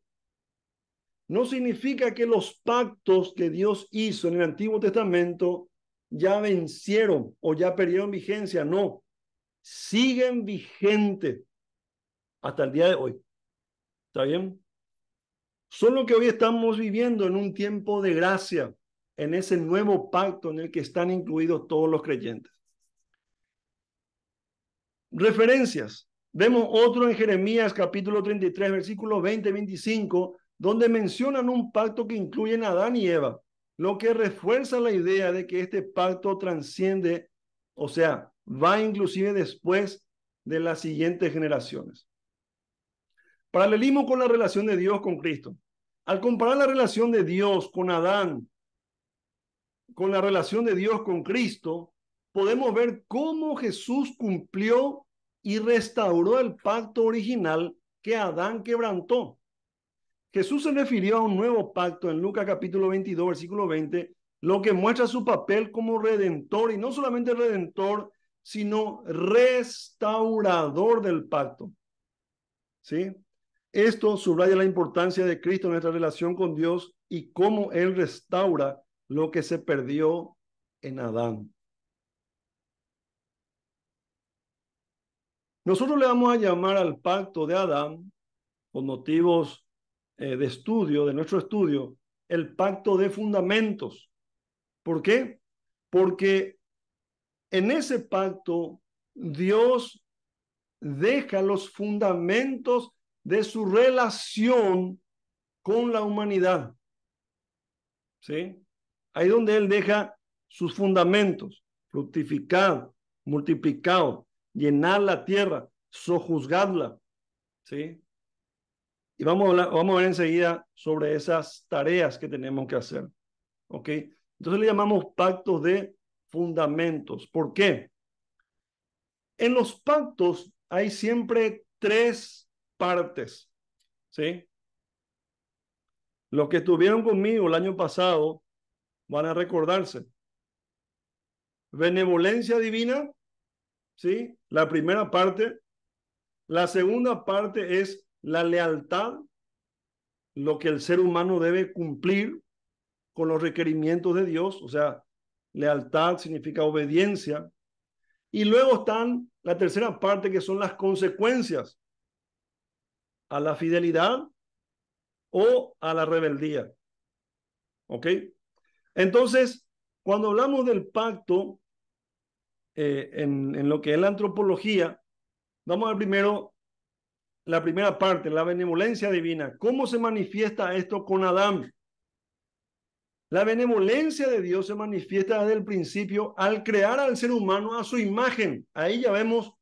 No significa que los pactos que Dios hizo en el Antiguo Testamento ya vencieron o ya perdieron vigencia. No, siguen vigentes hasta el día de hoy. ¿Está bien? Solo que hoy estamos viviendo en un tiempo de gracia, en ese nuevo pacto en el que están incluidos todos los creyentes. Referencias. Vemos otro en Jeremías capítulo 33, versículos 20-25, donde mencionan un pacto que incluye a Adán y Eva, lo que refuerza la idea de que este pacto trasciende, o sea, va inclusive después de las siguientes generaciones. Paralelismo con la relación de Dios con Cristo. Al comparar la relación de Dios con Adán con la relación de Dios con Cristo, podemos ver cómo Jesús cumplió y restauró el pacto original que Adán quebrantó. Jesús se refirió a un nuevo pacto en Lucas capítulo 22, versículo 20, lo que muestra su papel como redentor, y no solamente redentor, sino restaurador del pacto. ¿Sí? Esto subraya la importancia de Cristo en nuestra relación con Dios y cómo Él restaura lo que se perdió en Adán. Nosotros le vamos a llamar al pacto de Adán, por motivos de estudio, de nuestro estudio, el pacto de fundamentos. ¿Por qué? Porque en ese pacto Dios deja los fundamentos de su relación con la humanidad. ¿Sí? Ahí donde Él deja sus fundamentos: fructificar, multiplicar, llenar la tierra, sojuzgarla. ¿Sí? Y vamos a ver enseguida sobre esas tareas que tenemos que hacer. ¿Ok? Entonces le llamamos pactos de fundamentos. ¿Por qué? En los pactos hay siempre tres partes. ¿Sí? Los que estuvieron conmigo el año pasado van a recordarse. Benevolencia divina, ¿sí? La primera parte. La segunda parte es la lealtad, lo que el ser humano debe cumplir con los requerimientos de Dios, o sea, lealtad significa obediencia. Y luego están la tercera parte, que son las consecuencias a la fidelidad o a la rebeldía. ¿Ok? Entonces, cuando hablamos del pacto, en lo que es la antropología, vamos a ver primero la primera parte, la benevolencia divina. ¿Cómo se manifiesta esto con Adán? La benevolencia de Dios se manifiesta desde el principio al crear al ser humano a su imagen. Ahí ya vemos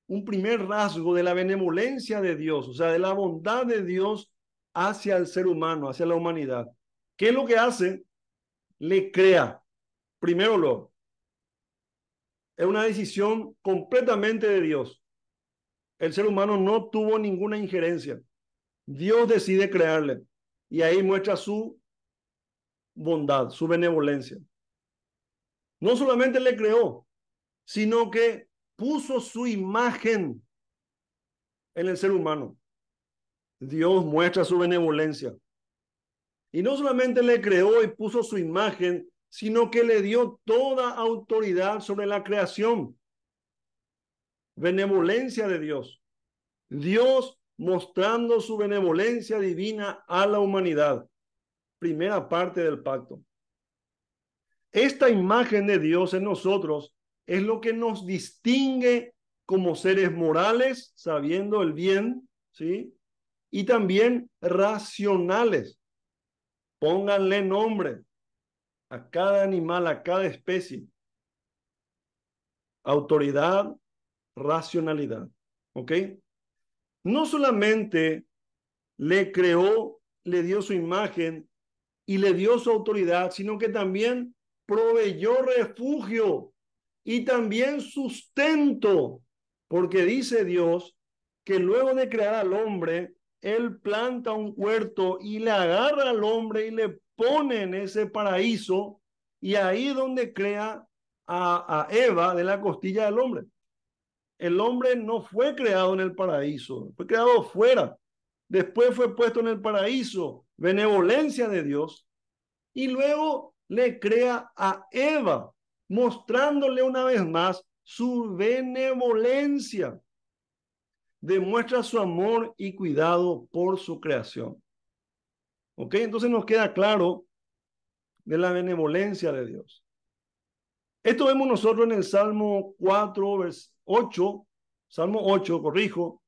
un primer rasgo de la benevolencia de Dios, o sea, de la bondad de Dios hacia el ser humano, hacia la humanidad. ¿Qué es lo que hace? Le crea. Primero lo. Es una decisión completamente de Dios. El ser humano no tuvo ninguna injerencia. Dios decide crearle y ahí muestra su bondad, su benevolencia. No solamente le creó, sino que puso su imagen en el ser humano. Dios muestra su benevolencia. Y no solamente le creó y puso su imagen, sino que le dio toda autoridad sobre la creación. Benevolencia de Dios. Dios mostrando su benevolencia divina a la humanidad. Primera parte del pacto. Esta imagen de Dios en nosotros es lo que nos distingue como seres morales, sabiendo el bien, ¿sí? Y también racionales. Pónganle nombre a cada animal, a cada especie. Autoridad, racionalidad. ¿Ok? No solamente le creó, le dio su imagen y le dio su autoridad, sino que también proveyó refugio y también sustento, porque dice Dios que luego de crear al hombre, Él planta un huerto y le agarra al hombre y le pone en ese paraíso, y ahí es donde crea a Eva de la costilla del hombre. El hombre no fue creado en el paraíso, fue creado fuera. Después fue puesto en el paraíso, benevolencia de Dios, y luego le crea a Eva, mostrándole una vez más su benevolencia. Demuestra su amor y cuidado por su creación. ¿Ok? Entonces nos queda claro de la benevolencia de Dios. Esto vemos nosotros en el Salmo 4, 8, Salmo 8, corrijo,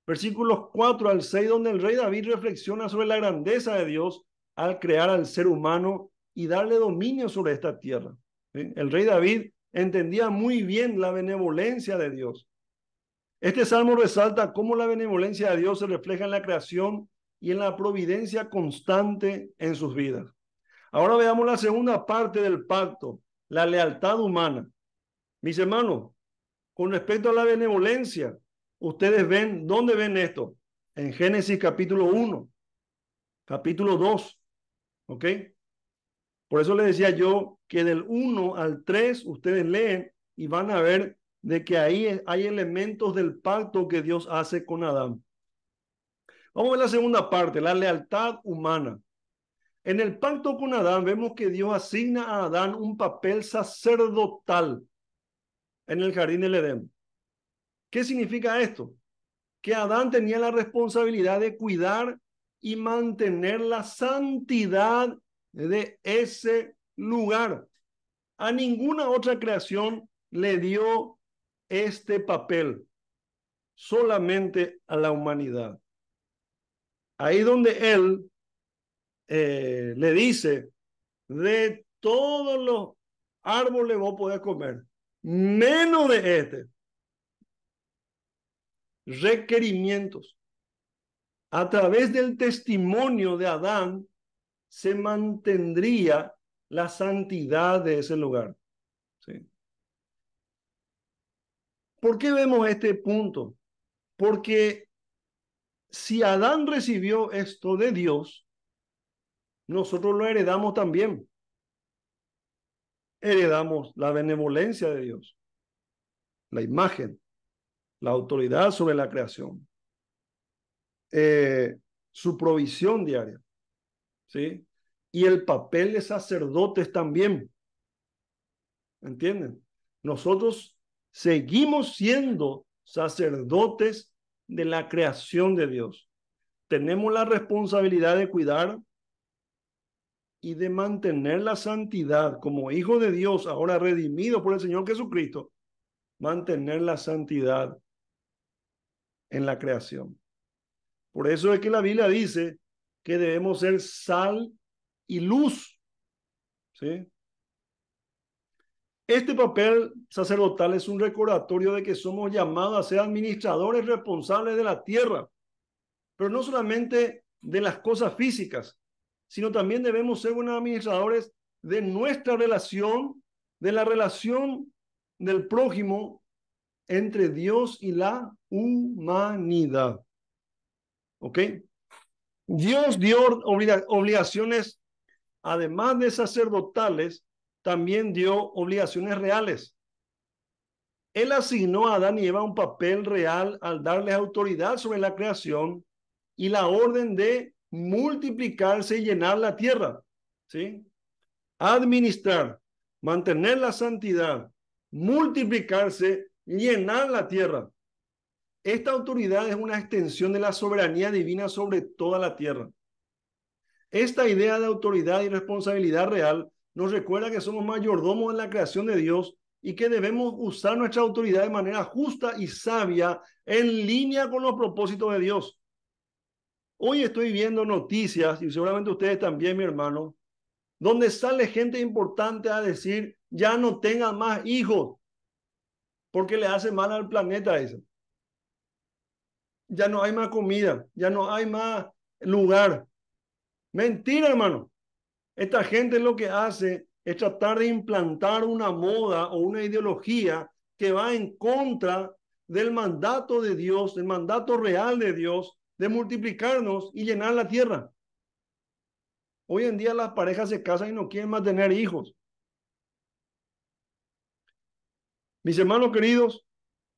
versículos 4 al 6, donde el rey David reflexiona sobre la grandeza de Dios al crear al ser humano y darle dominio sobre esta tierra. ¿Sí? El rey David entendía muy bien la benevolencia de Dios. Este salmo resalta cómo la benevolencia de Dios se refleja en la creación y en la providencia constante en sus vidas. Ahora veamos la segunda parte del pacto, la lealtad humana. Mis hermanos, con respecto a la benevolencia, ustedes ven, ¿dónde ven esto? En Génesis capítulo 1, capítulo 2, ¿ok? Por eso les decía yo que del 1 al 3 ustedes leen y van a ver de que ahí hay elementos del pacto que Dios hace con Adán. Vamos a ver la segunda parte, la lealtad humana. En el pacto con Adán vemos que Dios asigna a Adán un papel sacerdotal en el jardín del Edén. ¿Qué significa esto? Que Adán tenía la responsabilidad de cuidar y mantener la santidad de ese lugar. A ninguna otra creación le dio este papel, solamente a la humanidad. Ahí donde él le dice, de todos los árboles vos podés comer, menos de este. Requerimientos. A través del testimonio de Adán se mantendría la santidad de ese lugar. ¿Sí? ¿Por qué vemos este punto? Porque si Adán recibió esto de Dios, nosotros lo heredamos también. Heredamos la benevolencia de Dios, la imagen, la autoridad sobre la creación, su provisión diaria, ¿sí? Y el papel de sacerdotes también. ¿Entienden? Nosotros seguimos siendo sacerdotes de la creación de Dios. Tenemos la responsabilidad de cuidar y de mantener la santidad como hijos de Dios, ahora redimidos por el Señor Jesucristo, mantener la santidad en la creación. Por eso es que la Biblia dice que debemos ser sal y luz, ¿sí? Este papel sacerdotal es un recordatorio de que somos llamados a ser administradores responsables de la tierra, pero no solamente de las cosas físicas, sino también debemos ser buenos administradores de nuestra relación, de la relación del prójimo entre Dios y la humanidad. ¿Ok? Dios dio obligaciones, además de sacerdotales, también dio obligaciones reales. Él asignó a Adán y Eva un papel real al darles autoridad sobre la creación y la orden de multiplicarse y llenar la tierra, ¿sí? Administrar, mantener la santidad, multiplicarse, llenar la tierra. Esta autoridad es una extensión de la soberanía divina sobre toda la tierra. Esta idea de autoridad y responsabilidad real nos recuerda que somos mayordomos en la creación de Dios y que debemos usar nuestra autoridad de manera justa y sabia en línea con los propósitos de Dios. Hoy estoy viendo noticias, y seguramente ustedes también, mi hermano, donde sale gente importante a decir, ya no tengan más hijos, porque le hace mal al planeta eso. Ya no hay más comida, ya no hay más lugar. Mentira, hermano. Esta gente lo que hace es tratar de implantar una moda o una ideología que va en contra del mandato de Dios, del mandato real de Dios, de multiplicarnos y llenar la tierra. Hoy en día las parejas se casan y no quieren más tener hijos. Mis hermanos queridos,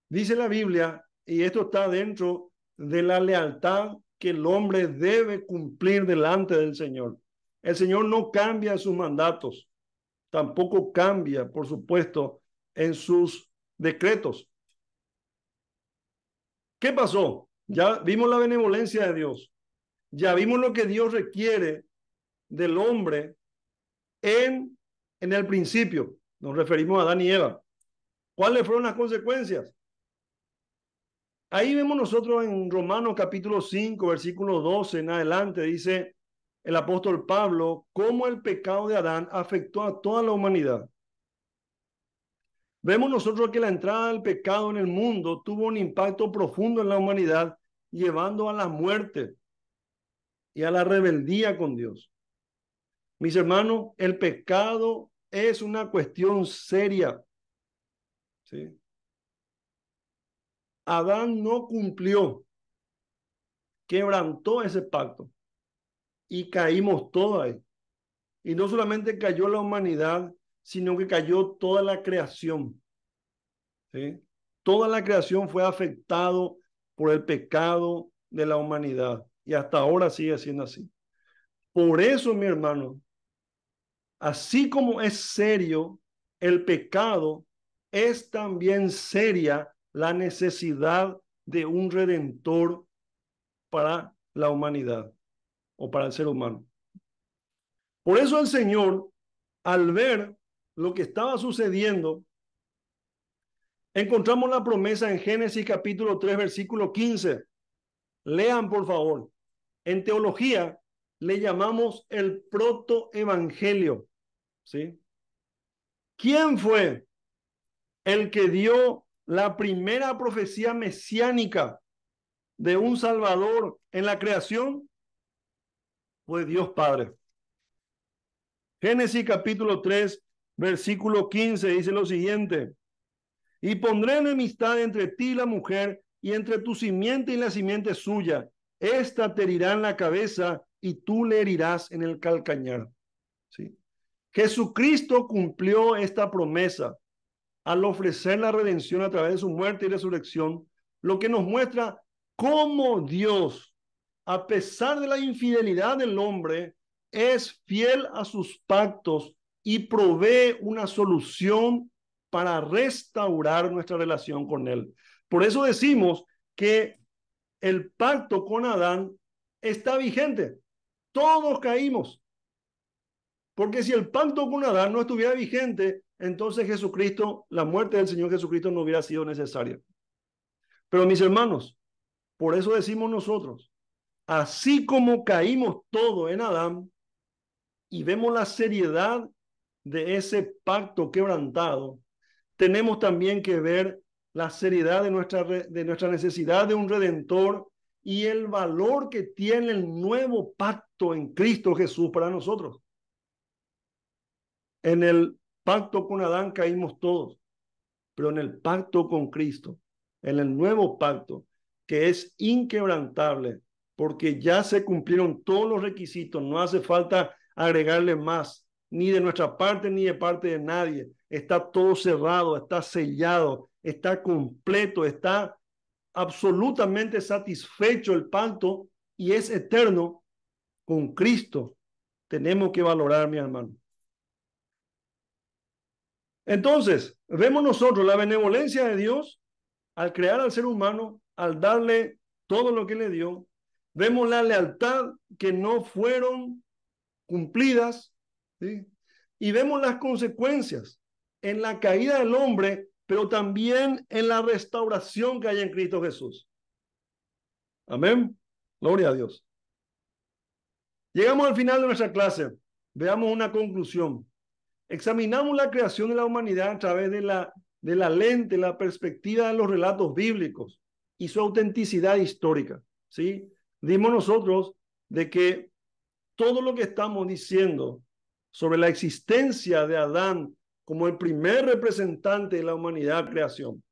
dice la Biblia, y esto está dentro de la lealtad que el hombre debe cumplir delante del Señor. El Señor no cambia sus mandatos, tampoco cambia, por supuesto, en sus decretos. ¿Qué pasó? Ya vimos la benevolencia de Dios, ya vimos lo que Dios requiere del hombre en el principio. Nos referimos a Adán y Eva. ¿Cuáles fueron las consecuencias? Ahí vemos nosotros en Romanos capítulo 5, versículo 12 en adelante, dice el apóstol Pablo, cómo el pecado de Adán afectó a toda la humanidad. Vemos nosotros que la entrada del pecado en el mundo tuvo un impacto profundo en la humanidad, llevando a la muerte y a la rebeldía con Dios. Mis hermanos, el pecado es una cuestión seria, ¿sí? Adán no cumplió, quebrantó ese pacto y caímos todos ahí. Y no solamente cayó la humanidad, sino que cayó toda la creación, ¿sí? Toda la creación fue afectado por el pecado de la humanidad y hasta ahora sigue siendo así. Por eso, mi hermano, así como es serio el pecado, es también seria la necesidad de un redentor para la humanidad o para el ser humano. Por eso el Señor, al ver lo que estaba sucediendo, encontramos la promesa en Génesis capítulo 3, versículo 15. Lean, por favor. En teología le llamamos el protoevangelio, ¿sí? ¿Quién fue el que dio la primera profecía mesiánica de un Salvador en la creación? Fue Dios Padre. Génesis capítulo 3, versículo 15 dice lo siguiente: y pondré enemistad entre ti y la mujer, y entre tu simiente y la simiente suya. Esta te herirá en la cabeza y tú le herirás en el calcañar. ¿Sí? Jesucristo cumplió esta promesa al ofrecer la redención a través de su muerte y resurrección, lo que nos muestra cómo Dios, a pesar de la infidelidad del hombre, es fiel a sus pactos y provee una solución para restaurar nuestra relación con Él. Por eso decimos que el pacto con Adán está vigente. Todos caímos. Porque si el pacto con Adán no estuviera vigente, entonces Jesucristo, la muerte del Señor Jesucristo no hubiera sido necesaria. Pero mis hermanos, por eso decimos nosotros, así como caímos todos en Adán y vemos la seriedad de ese pacto quebrantado, tenemos también que ver la seriedad de nuestra necesidad de un redentor y el valor que tiene el nuevo pacto en Cristo Jesús para nosotros. En el pacto con Adán caímos todos, pero en el pacto con Cristo, en el nuevo pacto, que es inquebrantable, porque ya se cumplieron todos los requisitos, no hace falta agregarle más, ni de nuestra parte ni de parte de nadie. Está todo cerrado, está sellado, está completo, está absolutamente satisfecho el pacto y es eterno con Cristo. Tenemos que valorar, mi hermano. Entonces, vemos nosotros la benevolencia de Dios al crear al ser humano, al darle todo lo que le dio. Vemos la lealtad que no fueron cumplidas, ¿sí? Y vemos las consecuencias en la caída del hombre, pero también en la restauración que hay en Cristo Jesús. Amén. Gloria a Dios. Llegamos al final de nuestra clase. Veamos una conclusión. Examinamos la creación de la humanidad a través de la lente, la perspectiva de los relatos bíblicos y su autenticidad histórica, ¿sí? Dimos nosotros de que todo lo que estamos diciendo sobre la existencia de Adán como el primer representante de la humanidad creación,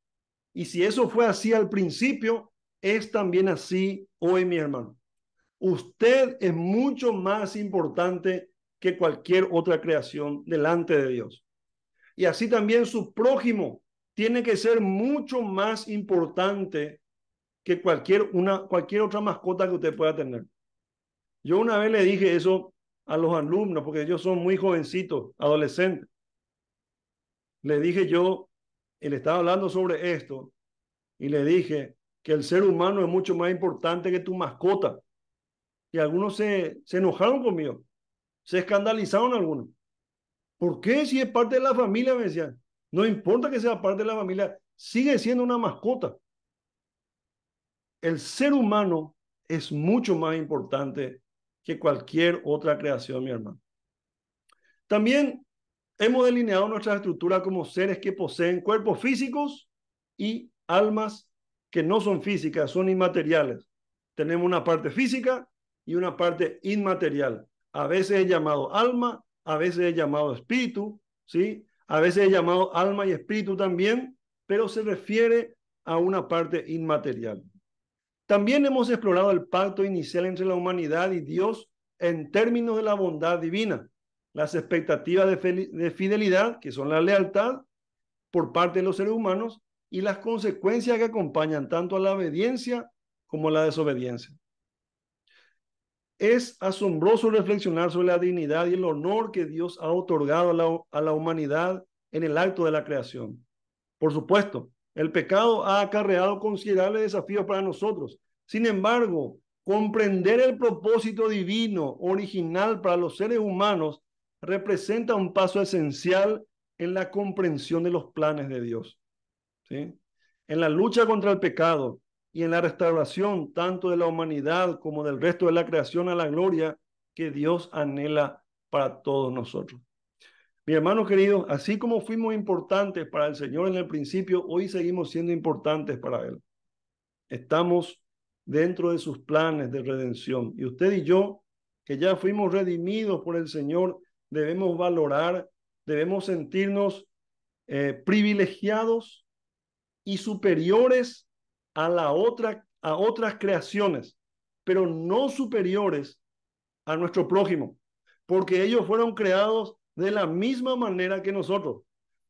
y si eso fue así al principio, es también así hoy, mi hermano. Usted es mucho más importante que cualquier otra creación delante de Dios. Y así también su prójimo tiene que ser mucho más importante que cualquier otra mascota que usted pueda tener. Yo una vez le dije eso a los alumnos, porque ellos son muy jovencitos, adolescentes. Le dije yo, él estaba hablando sobre esto, y le dije que el ser humano es mucho más importante que tu mascota. Y algunos se enojaron conmigo, se escandalizaron algunos. ¿Por qué si es parte de la familia? Me decían. No importa que sea parte de la familia, sigue siendo una mascota. El ser humano es mucho más importante que cualquier otra creación, mi hermano. También hemos delineado nuestra estructura como seres que poseen cuerpos físicos y almas que no son físicas, son inmateriales. Tenemos una parte física y una parte inmaterial. A veces es llamado alma, a veces es llamado espíritu, ¿sí? A veces es llamado alma y espíritu también, pero se refiere a una parte inmaterial. También hemos explorado el pacto inicial entre la humanidad y Dios en términos de la bondad divina, las expectativas de fidelidad, que son la lealtad por parte de los seres humanos, y las consecuencias que acompañan tanto a la obediencia como a la desobediencia. Es asombroso reflexionar sobre la dignidad y el honor que Dios ha otorgado a la humanidad en el acto de la creación. Por supuesto, el pecado ha acarreado considerables desafíos para nosotros. Sin embargo, comprender el propósito divino original para los seres humanos representa un paso esencial en la comprensión de los planes de Dios, ¿sí? En la lucha contra el pecado y en la restauración tanto de la humanidad como del resto de la creación a la gloria que Dios anhela para todos nosotros. Mi hermano querido, así como fuimos importantes para el Señor en el principio, hoy seguimos siendo importantes para Él. Estamos dentro de sus planes de redención. Y usted y yo, que ya fuimos redimidos por el Señor, debemos valorar, debemos sentirnos privilegiados y superiores a otras creaciones, pero no superiores a nuestro prójimo, porque ellos fueron creados de la misma manera que nosotros.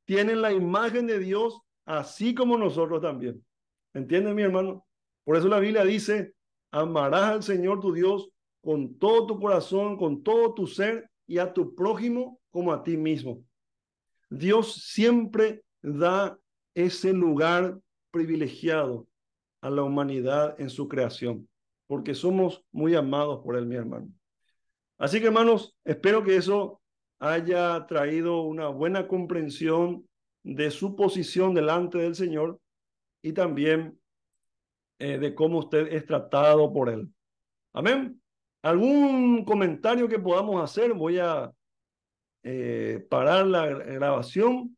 Tienen la imagen de Dios así como nosotros también. ¿Entiendes, mi hermano? Por eso la Biblia dice, amarás al Señor tu Dios con todo tu corazón, con todo tu ser y a tu prójimo como a ti mismo. Dios siempre da ese lugar privilegiado a la humanidad en su creación, porque somos muy amados por Él, mi hermano. Así que, hermanos, espero que eso haya traído una buena comprensión de su posición delante del Señor y también de cómo usted es tratado por Él. Amén. ¿Algún comentario que podamos hacer? Voy a parar la grabación